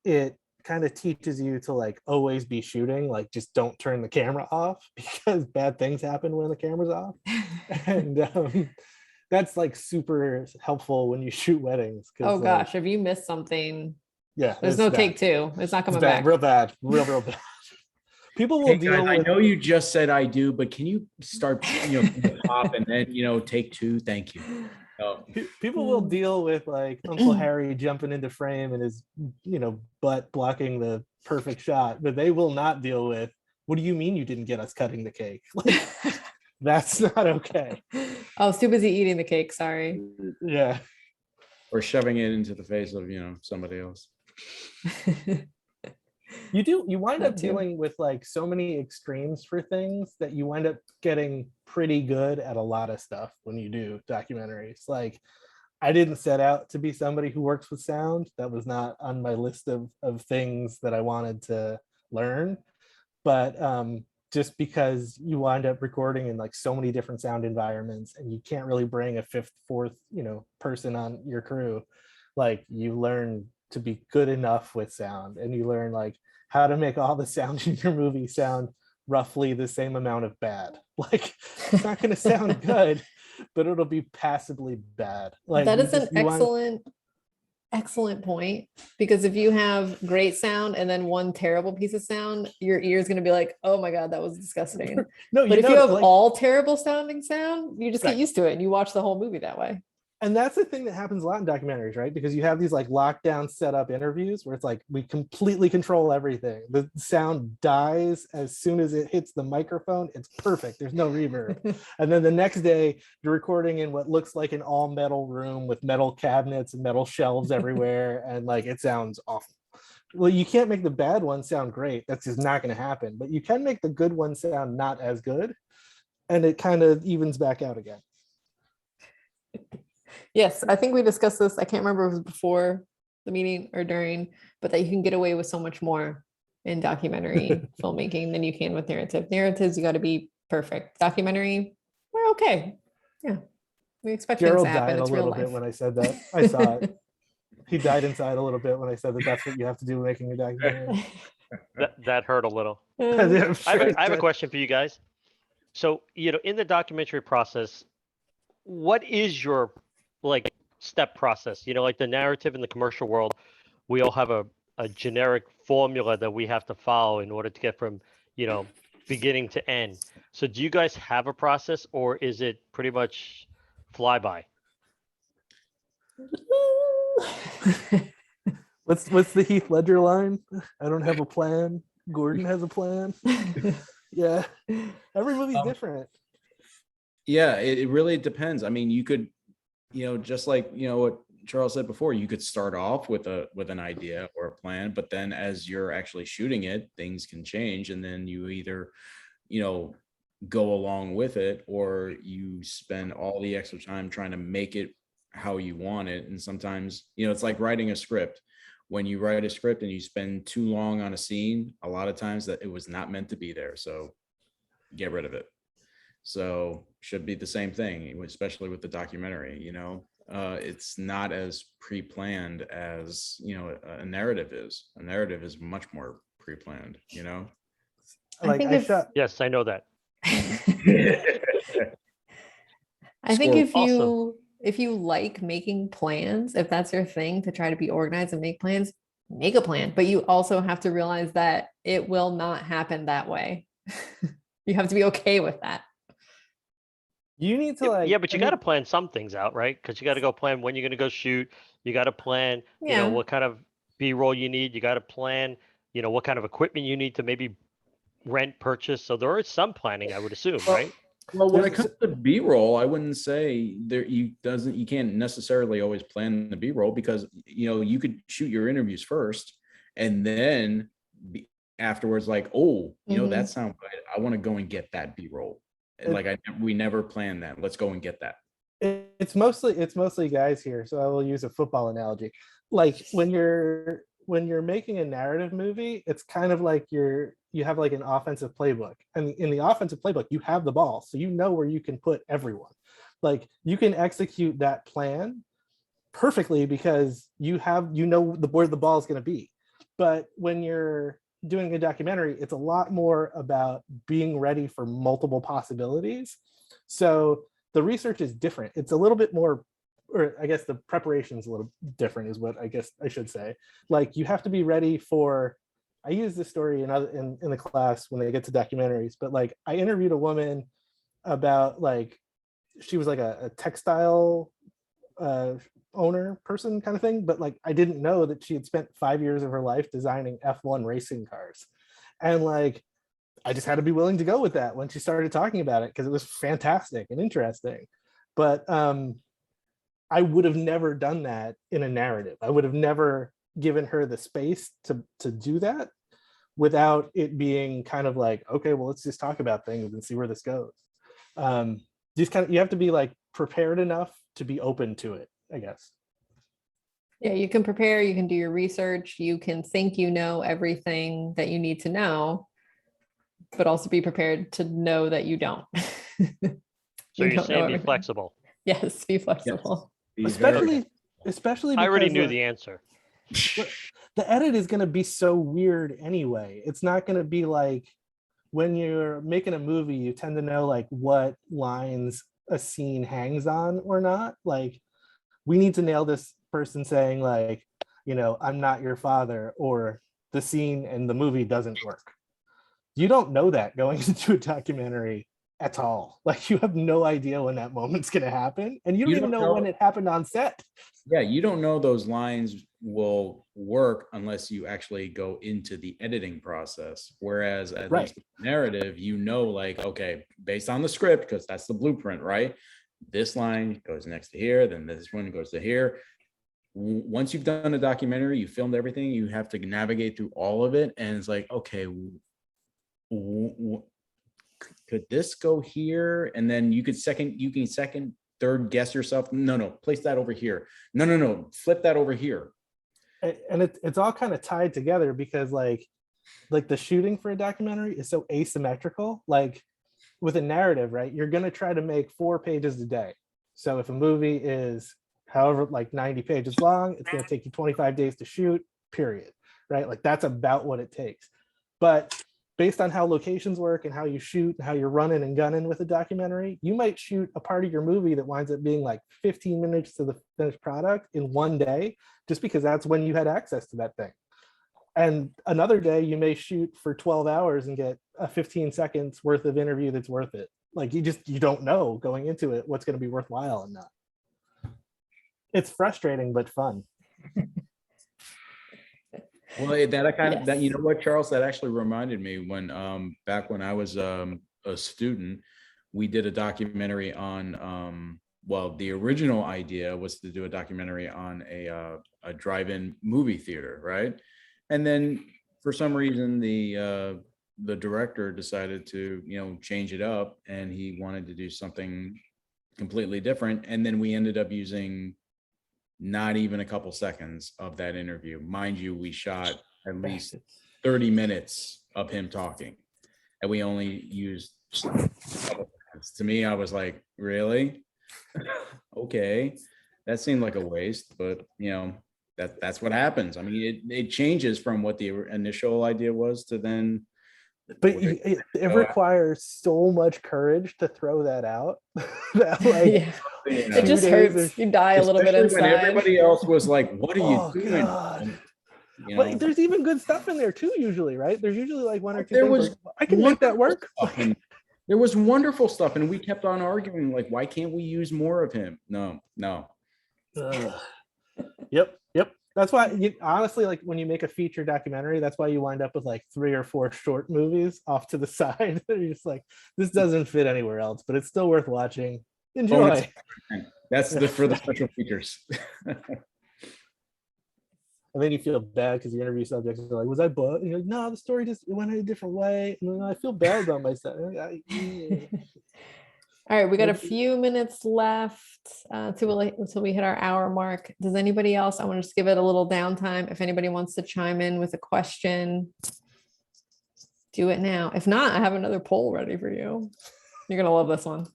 it kind of teaches you to like always be shooting, like just don't turn the camera off, because bad things happen when the camera's off. And that's like super helpful when you shoot weddings. 'Cause, Oh like, gosh, if you miss something, yeah, there's it's no bad. take two. It's not It's coming bad, back. real bad, real bad. People will Hey, deal guys, I with know you just said I do, but can you start, from the top and then, take two? Thank you. Oh, people will deal with like Uncle Harry jumping into frame and his butt blocking the perfect shot, but they will not deal with, what do you mean you didn't get us cutting the cake? Like, that's not okay. Oh, too busy eating the cake. Sorry. Yeah. or shoving it into the face of, somebody else. You wind That up too. dealing with like so many extremes for things that you wind up getting pretty good at a lot of stuff when you do documentaries. Like, I didn't set out to be somebody who works with sound. That was not on my list of things that I wanted to learn. But just because you wind up recording in like so many different sound environments and you can't really bring a fifth, fourth, person on your crew, like you learn to be good enough with sound, and you learn like how to make all the sound in your movie sound roughly the same amount of bad. Like, it's not going to sound good, but it'll be passably bad. Like, That is an you wind- excellent point, because if you have great sound and then one terrible piece of sound, your ear's going to be like, oh my God, that was disgusting. no, But if you know, have like, all terrible sounding sound, you just Right. get used to it and you watch the whole movie that way. and that's the thing that happens a lot in documentaries, right? Because you have these like lockdown setup interviews where it's like, we completely control everything. The sound dies as soon as it hits the microphone. It's perfect. There's no reverb. And then the next day you're recording in what looks like an all metal room with metal cabinets and metal shelves everywhere. And like, it sounds awful. Well, you can't make the bad ones sound great. That's just not going to happen. But you can make the good ones sound not as good. And it kind of evens back out again. Yes, I think we discussed this. I can't remember if it was before the meeting or during, but that you can get away with so much more in documentary filmmaking than you can with narrative. Narratives, you got to be perfect. Documentary, we're okay. Yeah, we expect things Gerald to happen. died a It's real little bit life. when I said that. I saw it. He died inside a little bit when I said that that's what you have to do making a documentary. That hurt a little. I'm I have, sure it I have a did. question for you guys. So, in the documentary process, what is your like step process? Like the narrative in the commercial world, we all have a generic formula that we have to follow in order to get from, beginning to end. So do you guys have a process, or is it pretty much flyby? What's the Heath Ledger line? I don't have a plan. Gordon has a plan. Yeah. Every movie's different. Yeah, it really depends. I mean, you could, just like, what Charles said before, you could start off with an idea or a plan, but then as you're actually shooting it, things can change. And then you either, go along with it, or you spend all the extra time trying to make it how you want it. And sometimes, it's like writing a script. When you write a script and you spend too long on a scene, a lot of times that it was not meant to be there. So get rid of it. So should be the same thing, especially with the documentary. It's not as pre-planned as a narrative is. A narrative is much more pre-planned. Like, think I if- shot. Yes, I know that. I think Score. if you like making plans, if that's your thing, to try to be organized and make plans, make a plan. But you also have to realize that it will not happen that way. You have to be okay with that. You need to like. Yeah, but you I got to mean, plan some things out, right? Because you got to go plan when you're going to go shoot. You got to plan, Yeah. what kind of B-roll you need. You got to plan, what kind of equipment you need to maybe rent, purchase. So there is some planning, I would assume, Well, right? Well, when it comes to B-roll, I wouldn't say you can't necessarily always plan the B-roll, because you could shoot your interviews first and then afterwards like, oh, that sounds good. I want to go and get that B-roll. Like we never planned that. Let's go and get that. It's mostly guys here, so I will use a football analogy. Like when you're making a narrative movie, it's kind of like you have like an offensive playbook, and in the offensive playbook you have the ball, so you know where you can put everyone. Like you can execute that plan perfectly because you know where the ball is going to be. But when you're doing a documentary, it's a lot more about being ready for multiple possibilities. So the research is different. It's a little bit more, or I guess the preparation is a little different is what I guess I should say. Like you have to be ready for, I use this story in the class when they get to documentaries, but like I interviewed a woman about like, she was like a textile owner person kind of thing, but like I didn't know that she had spent 5 years of her life designing F1 racing cars. And like, I just had to be willing to go with that when she started talking about it because it was fantastic and interesting. But I would have never done that in a narrative. I would have never given her the space to do that without it being kind of like, okay, well, let's just talk about things and see where this goes. You have to be like prepared enough to be open to it, I guess. Yeah, you can prepare, you can do your research, you can think you know everything that you need to know, but also be prepared to know that you don't. So you're don't know saying be everything. flexible. Yes, be flexible. Especially I already because knew the answer. the edit is going to be so weird anyway. It's not going to be like when you're making a movie, you tend to know like what lines a scene hangs on or not. Like we need to nail this person saying like, you know, I'm not your father, or the scene and the movie doesn't work. You don't know that going into a documentary at all. Like you have no idea when that moment's going to happen, and you don't even know when it happened on set. Yeah, you don't know those lines will work unless you actually go into the editing process. Whereas at Right. least with narrative, you know, like, okay, based on the script, because that's the blueprint, right? This line goes next to here, then this one goes to here. Once you've done a documentary, you filmed everything, you have to navigate through all of it. And it's like, okay, could this go here? And then you can second, third guess yourself. No, place that over here. No, flip that over here. And it's all kind of tied together because like the shooting for a documentary is so asymmetrical. Like with a narrative, right, you're going to try to make 4 pages a day. So if a movie is however like 90 pages long, it's going to take you 25 days to shoot, period, right? Like that's about what it takes. But based on how locations work and how you shoot, how you're running and gunning with a documentary, you might shoot a part of your movie that winds up being like 15 minutes to the finished product in one day, just because that's when you had access to that thing. And another day you may shoot for 12 hours and get a 15 seconds worth of interview that's worth it. Like you don't know going into it what's going to be worthwhile and not. It's frustrating, but fun. Well, that, you Yes. know what, Charles, that actually reminded me when back when I was a student, we did a documentary on well, the original idea was to do a documentary on a drive-in movie theater, right? And then for some reason the director decided to, you know, change it up, and he wanted to do something completely different. And then we ended up using not even a couple seconds of that interview. Mind you, we shot at least 30 minutes of him talking, and we only used a couple seconds. To me, I was like, really? Okay, that seemed like a waste, but you know, that's what happens. I mean, it changes from what the initial idea was to then. But it requires so much courage to throw that out. That like, Yeah. Yeah. It just 2 days hurts. You die a little bit Especially when inside. everybody else was like, what are you Oh, doing? God. You But know? there's even good stuff in there too, usually, right? There's usually like 1 or 2 There things was like, I can make that work. stuff, and there was wonderful stuff, and we kept on arguing, like, why can't we use more of him? No. Ugh. Yep. That's why honestly, like when you make a feature documentary, that's why you wind up with like 3 or 4 short movies off to the side. You're just like, this doesn't fit anywhere else, but it's still worth watching. Enjoy. That's for the special features. And then you feel bad because the interview subjects are like, was I butt? And you're like, no, the story just went in a different way. And then I feel bad about myself. All right, we got a few minutes left until we hit our hour mark. Does anybody else? I want to just give it a little downtime. If anybody wants to chime in with a question, do it now. If not, I have another poll ready for you. You're gonna love this one.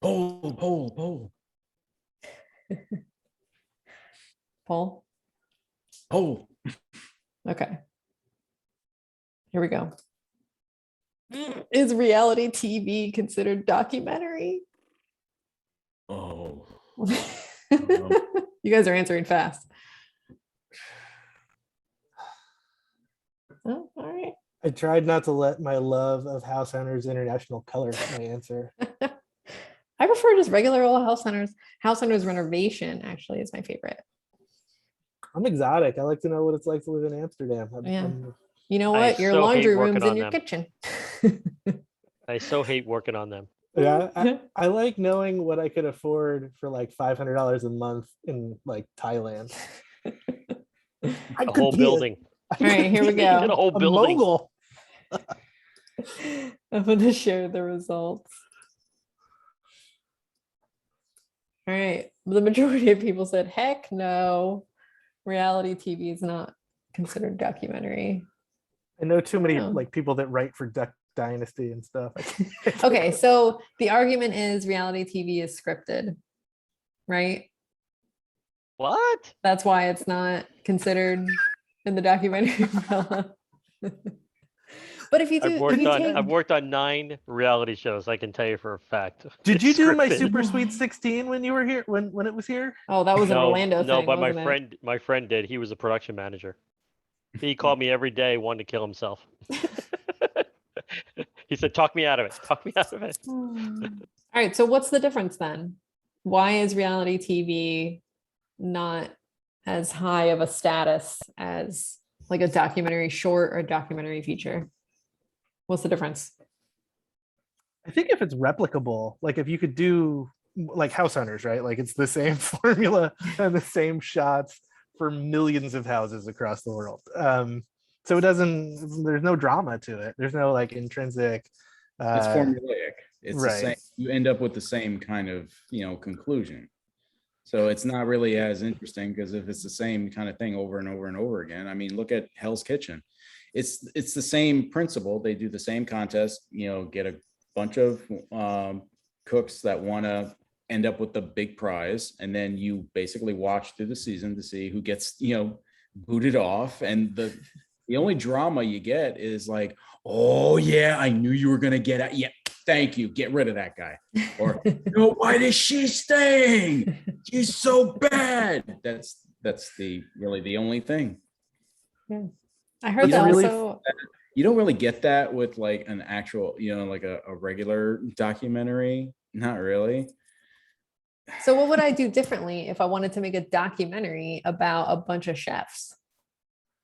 Poll. Poll. Okay. Here we go. Is reality TV considered documentary? You guys are answering fast. Oh, all right. I tried not to let my love of House Hunters International color my answer. I prefer just regular old House Hunters. House Hunters Renovation actually is my favorite. I'm exotic. I like to know what it's like to live in Amsterdam. Yeah. You know I what? Your so hate laundry working room's in on your them. kitchen. I so hate working on them. Yeah, I like knowing what I could afford for like $500 a month in like Thailand. I A could whole be building. I All right, could here we be go. Get a whole a building. mogul. I'm going to share the results. All right. The majority of people said, heck no. Reality TV is not considered documentary. I know too many Oh. like people that write for Duck Dynasty and stuff. Okay, so the argument is reality TV is scripted, right? What? That's why it's not considered in the documentary umbrella. But if you do, if you take, I've worked on 9 reality shows. I can tell you for a fact. Did you It's do my scripted. Super Sweet 16 when you were here? When it was here? oh, that was an Orlando no, thing, but wasn't it? my friend did. He was a production manager. He called me every day, wanting to kill himself. He said, "Talk me out of it. Talk me out of it." All right, so what's the difference then? Why is reality TV not as high of a status as like a documentary short or documentary feature? What's the difference? I think if it's replicable, like if you could do like House Hunters, right? Like it's the same formula and the same shots for millions of houses across the world. So it doesn't, there's no drama to it. There's no like intrinsic. It's formulaic. It's the right. same. You end up with the same kind of, conclusion. So it's not really as interesting because if it's the same kind of thing over and over and over again, I mean, look at Hell's Kitchen. It's the same principle. They do the same contest, get a bunch of cooks that want to end up with the big prize. And then you basically watch through the season to see who gets, booted off. And the only drama you get is like, oh yeah, I knew you were going to get out. Yeah. Thank you. Get rid of that guy. Or no, why is she staying? She's so bad. That's really the only thing. Yeah. I heard It's that really- also. You don't really get that with like an actual, like a regular documentary. Not really. So what would I do differently if I wanted to make a documentary about a bunch of chefs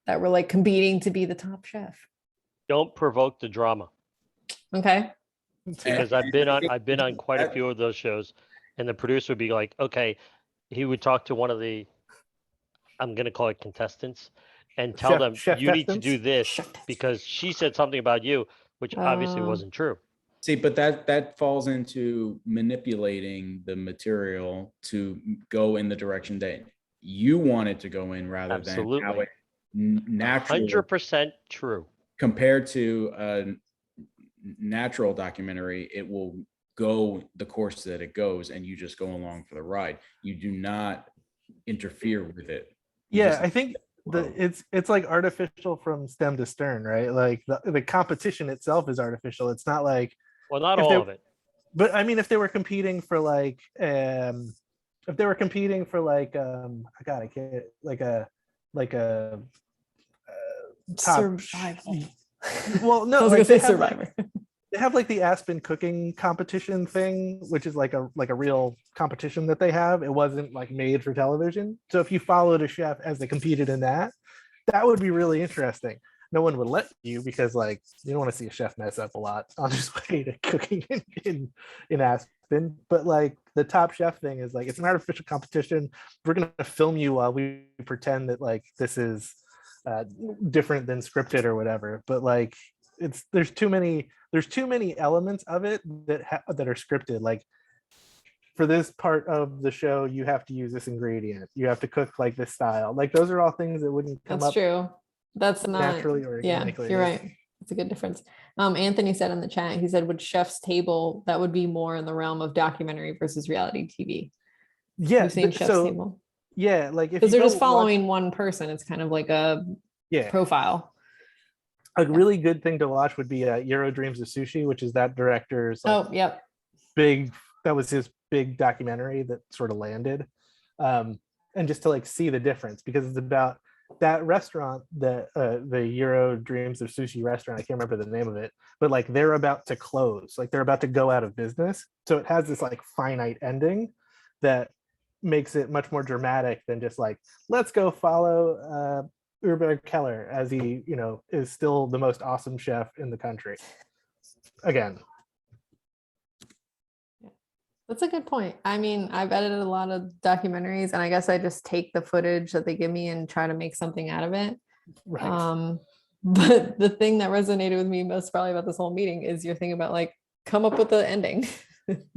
that were like competing to be the top chef? Don't provoke the drama, Okay. because I've been on quite a few of those shows, and the producer would be like, okay, he would talk to one of the, I'm gonna call it contestants, and tell them Chef you need to testants? do this because she said something about you, which obviously Oh. wasn't true. See, but that falls into manipulating the material to go in the direction that you want it to go in rather than how Absolutely. it naturally 100% true. compared to a natural documentary, it will go the course that it goes and you just go along for the ride. You do not interfere with it. You Yeah, just- I think it's like artificial from stem to stern, right? Like the competition itself is artificial. It's not like, Well, not If all they- of it. but I mean, if they were competing for like, I can't like a top. Survival. Well, no, I was like, gonna say they have, like, Survivor. they have like the Aspen cooking competition thing, which is like a real competition that they have. It wasn't like made for television. So if you followed a chef as they competed in that would be really interesting. No one would let you because like you don't want to see a chef mess up a lot on his way to cooking in Aspen. But like the Top Chef thing is like it's an artificial competition. We're gonna film you while we pretend that like this is different than scripted or whatever. But like there's too many elements of it that are scripted. Like for this part of the show, you have to use this ingredient. You have to cook like this style. Like those are all things that wouldn't come That's up true. That's not naturally or yeah, organically. you're right. It's a good difference. Anthony said in the chat, he said, with Chef's Table, that would be more in the realm of documentary versus reality TV. Yeah. You've seen Chef's So Table? yeah, like if Because you they're just go watch- following one person. It's kind of like a yeah, profile. a really good thing to watch would be Euro Dreams of Sushi, which is that director's like, Oh, yep. big. That was his big documentary that sort of landed, and just to like see the difference, because it's about that restaurant, that the Euro Dreams of Sushi restaurant. I can't remember the name of it, but like they're about to close, like they're about to go out of business. So it has this like finite ending that makes it much more dramatic than just like, let's go follow Uri Keller as he, you know, is still the most awesome chef in the country. Again. That's a good point. I mean, I've edited a lot of documentaries, and I guess I just take the footage that they give me and try to make something out of it. Right. But the thing that resonated with me most probably about this whole meeting is your thing about like, come up with the ending.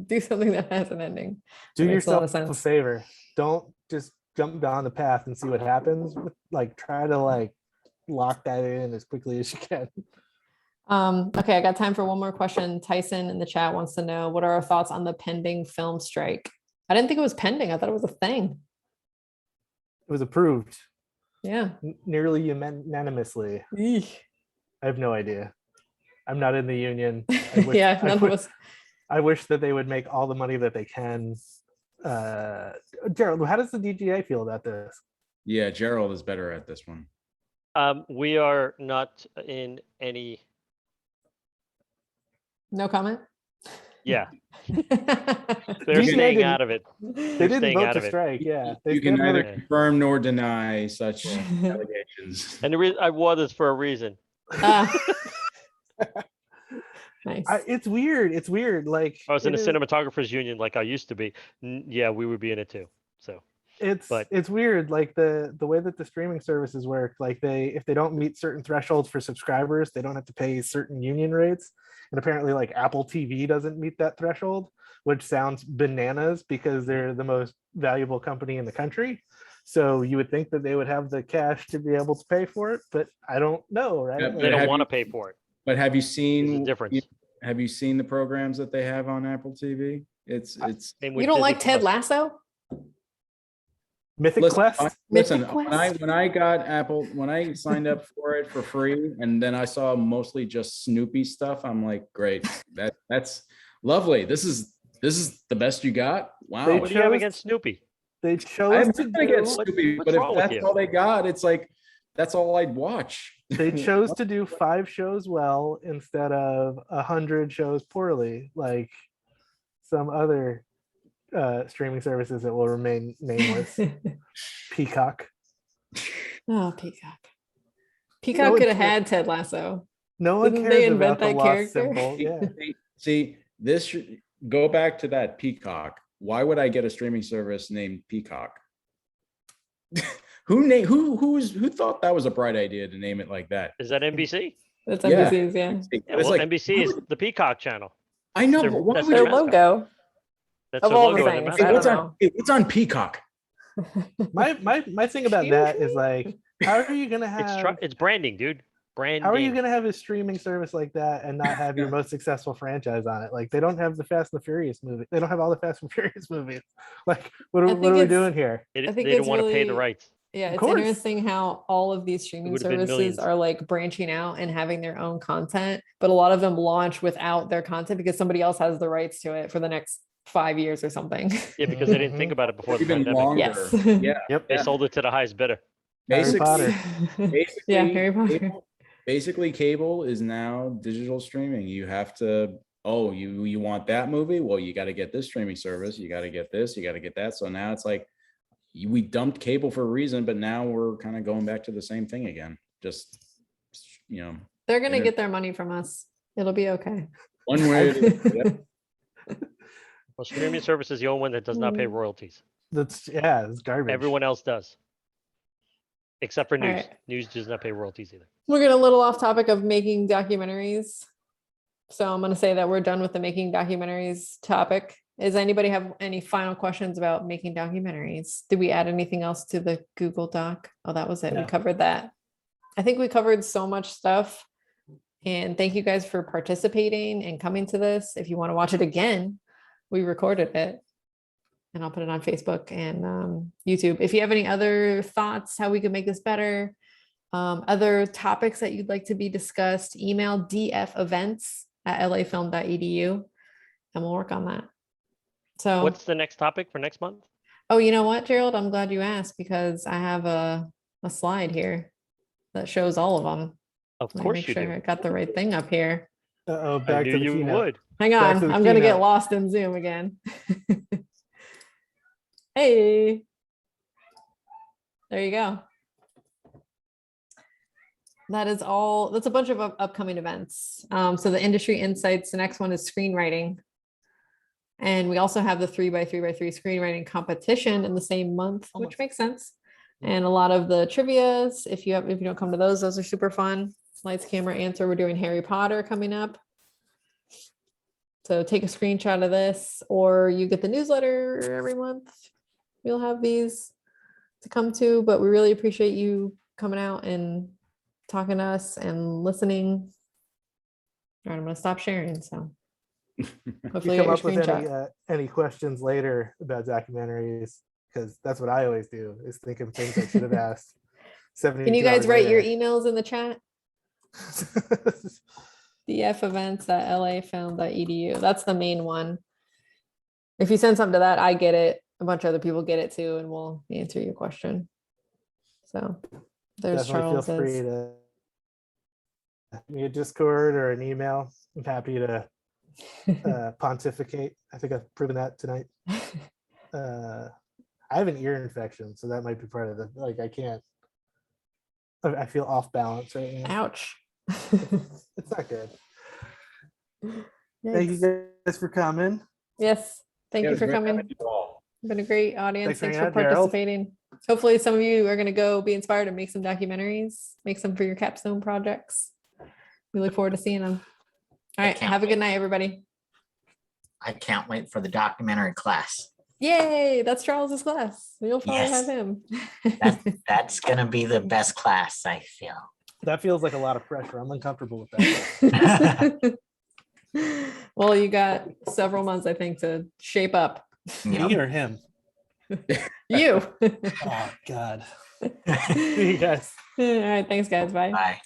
Do something that has an ending. Do That makes a lot yourself of a sense. favor. Don't just jump down the path and see what happens. Like try to like lock that in as quickly as you can. Okay, I got time for one more question. Tyson in the chat wants to know, what are our thoughts on the pending film strike? I didn't think it was pending. I thought it was a thing. It was approved Yeah. nearly unanimously. Eesh. I have no idea. I'm not in the union. I wish, Yeah, none of us. I wish that they would make all the money that they can. Gerald, how does the DGA feel about this? Yeah, Gerald is better at this one. We are not in any. No comment. Yeah, they're DGA staying didn't- out of it. They They're didn't staying vote out to of it. strike. Yeah, they You can have neither another- confirm nor deny such Yeah. allegations. And the reason I wore this for a reason. Ah. Nice. It's weird. It's weird. Like I was in it a is- cinematographers union like I used to be. Yeah, we would be in it too. So but- it's weird, like the way that the streaming services work. Like if they don't meet certain thresholds for subscribers, they don't have to pay certain union rates. And apparently like Apple TV doesn't meet that threshold, which sounds bananas because they're the most valuable company in the country. So you would think that they would have the cash to be able to pay for it, but I don't know, right? Yeah, Like, they don't have want to you- pay for it. But have you There's a seen difference. Have you seen the programs that they have on Apple TV? It's Same with You don't Disney like Ted Plus. Lasso? Mythic listen, Quest. listen, Mythic when Quest. I got Apple, when I signed up for it for free, and then I saw mostly just Snoopy stuff, I'm like, great, that's lovely. This is the best you got. Wow. They What do you have chose- against Snoopy? They I'm chose not to gonna get do, Snoopy, what's but if wrong with that's you? all they got, it's like that's all I'd watch. they chose to do 5 shows well instead of 100 shows poorly, like some other streaming services that will remain nameless. Peacock. Oh, Peacock. Peacock one could have cares. had Ted Lasso. No one Didn't they cares invent about the that lost character? symbol. Yeah. See, this go back to that Peacock. Why would I get a streaming service named Peacock? Who thought that was a bright idea to name it like that? Is that NBC? That's Yeah. NBC's, yeah. Yeah, It's well, like, NBC is the Peacock channel. I know, their- but why that's would Their their you? mascot. logo. That's Of their all the logo and their things, mascot. I don't What's on, know. what's on Peacock? My thing about that is like, how are you gonna have It's branding, dude. Branding. how are you gonna have a streaming service like that and not have your most successful franchise on it? Like they don't have the Fast and the Furious movie. They don't have all the Fast and Furious movies. Like what I are think we it's- doing here? They, I think they don't it's want to pay the really- rights. Yeah, Of it's course. interesting how all of these streaming would've been services millions. are like branching out and having their own content, but a lot of them launch without their content because somebody else has the rights to it for the next 5 years or something. Yeah, because they didn't think about it before the Even pandemic. longer. Yes. Yeah. Yep. They Yeah. sold it to the highest bidder. Harry Basically, Potter. basically, Yeah, Harry Potter. basically cable is now digital streaming. You have to, oh, you want that movie? Well, you got to get this streaming service. You got to get this, you got to get that. So now it's like we dumped cable for a reason, but now we're kind of going back to the same thing again. Just, They're gonna Inter- get their money from us. It'll be okay. one way. Yep. Well, streaming service is the only one that does not pay royalties. It's garbage. Everyone else does. Except for All news. right. News does not pay royalties either. We're getting a little off topic of making documentaries. So I'm gonna say that we're done with the making documentaries topic. Does anybody have any final questions about making documentaries? Did we add anything else to the Google Doc? Oh, that was it. We No. covered that. I think we covered so much stuff. And thank you guys for participating and coming to this. If you want to watch it again, we recorded it. And I'll put it on Facebook and YouTube. If you have any other thoughts, how we could make this better, other topics that you'd like to be discussed, email dfevents@lafilm.edu and we'll work on that. So, What's the next topic for next month? oh, you know what, Gerald? I'm glad you asked because I have a slide here that shows all of them. Of Let me course make you sure do. I got the right thing up here. Uh-oh, I back knew to the you keynote. would. Hang Back on, to the I'm gonna get keynote. lost in Zoom again. Hey, there you go. That is all. That's a bunch of upcoming events. So the industry insights. The next one is screenwriting, and we also have the 3x3x3 screenwriting competition in the same month, which makes sense. And a lot of the trivia's. If you don't come to those are super fun. Lights, camera, answer. We're doing Harry Potter coming up. So take a screenshot of this, or you get the newsletter every month. We'll have these to come to, but we really appreciate you coming out and talking to us and listening. All right, I'm gonna stop sharing. So If hopefully you you come get your up with screenshot. any questions later about documentaries, because that's what I always do, is think of things I should have asked. Can you 72 guys hours write your later. emails in the chat? dfevents@lafilm.edu. That's the main one. If you send something to that, I get it. A bunch of other people get it too, and we'll answer your question. So there's Definitely feel Charles's. free to me a Discord or an email. I'm happy to pontificate. I think I've proven that tonight. I have an ear infection, so that might be part of the, like, I can't, I feel off balance right now. Ouch. It's not good. Thank you Yikes. guys for coming. Yes, thank Yeah, it you was for great having coming. you all. Been a great audience. Thanks for Thanks for hanging out, Gerald. participating. Hopefully some of you are going to go be inspired and make some documentaries, make some for your capstone projects. We look forward to seeing them. All right, can't have a good wait. night, everybody. I can't wait for the documentary class. Yay, that's Charles's class. You'll probably Yes. have him. That's gonna be the best class, I feel. That feels like a lot of pressure. I'm uncomfortable with that. Well, you got several months, I think, to shape up. Yep. Me or him? You. Oh God. See you guys. All right, thanks, guys. Bye. Bye.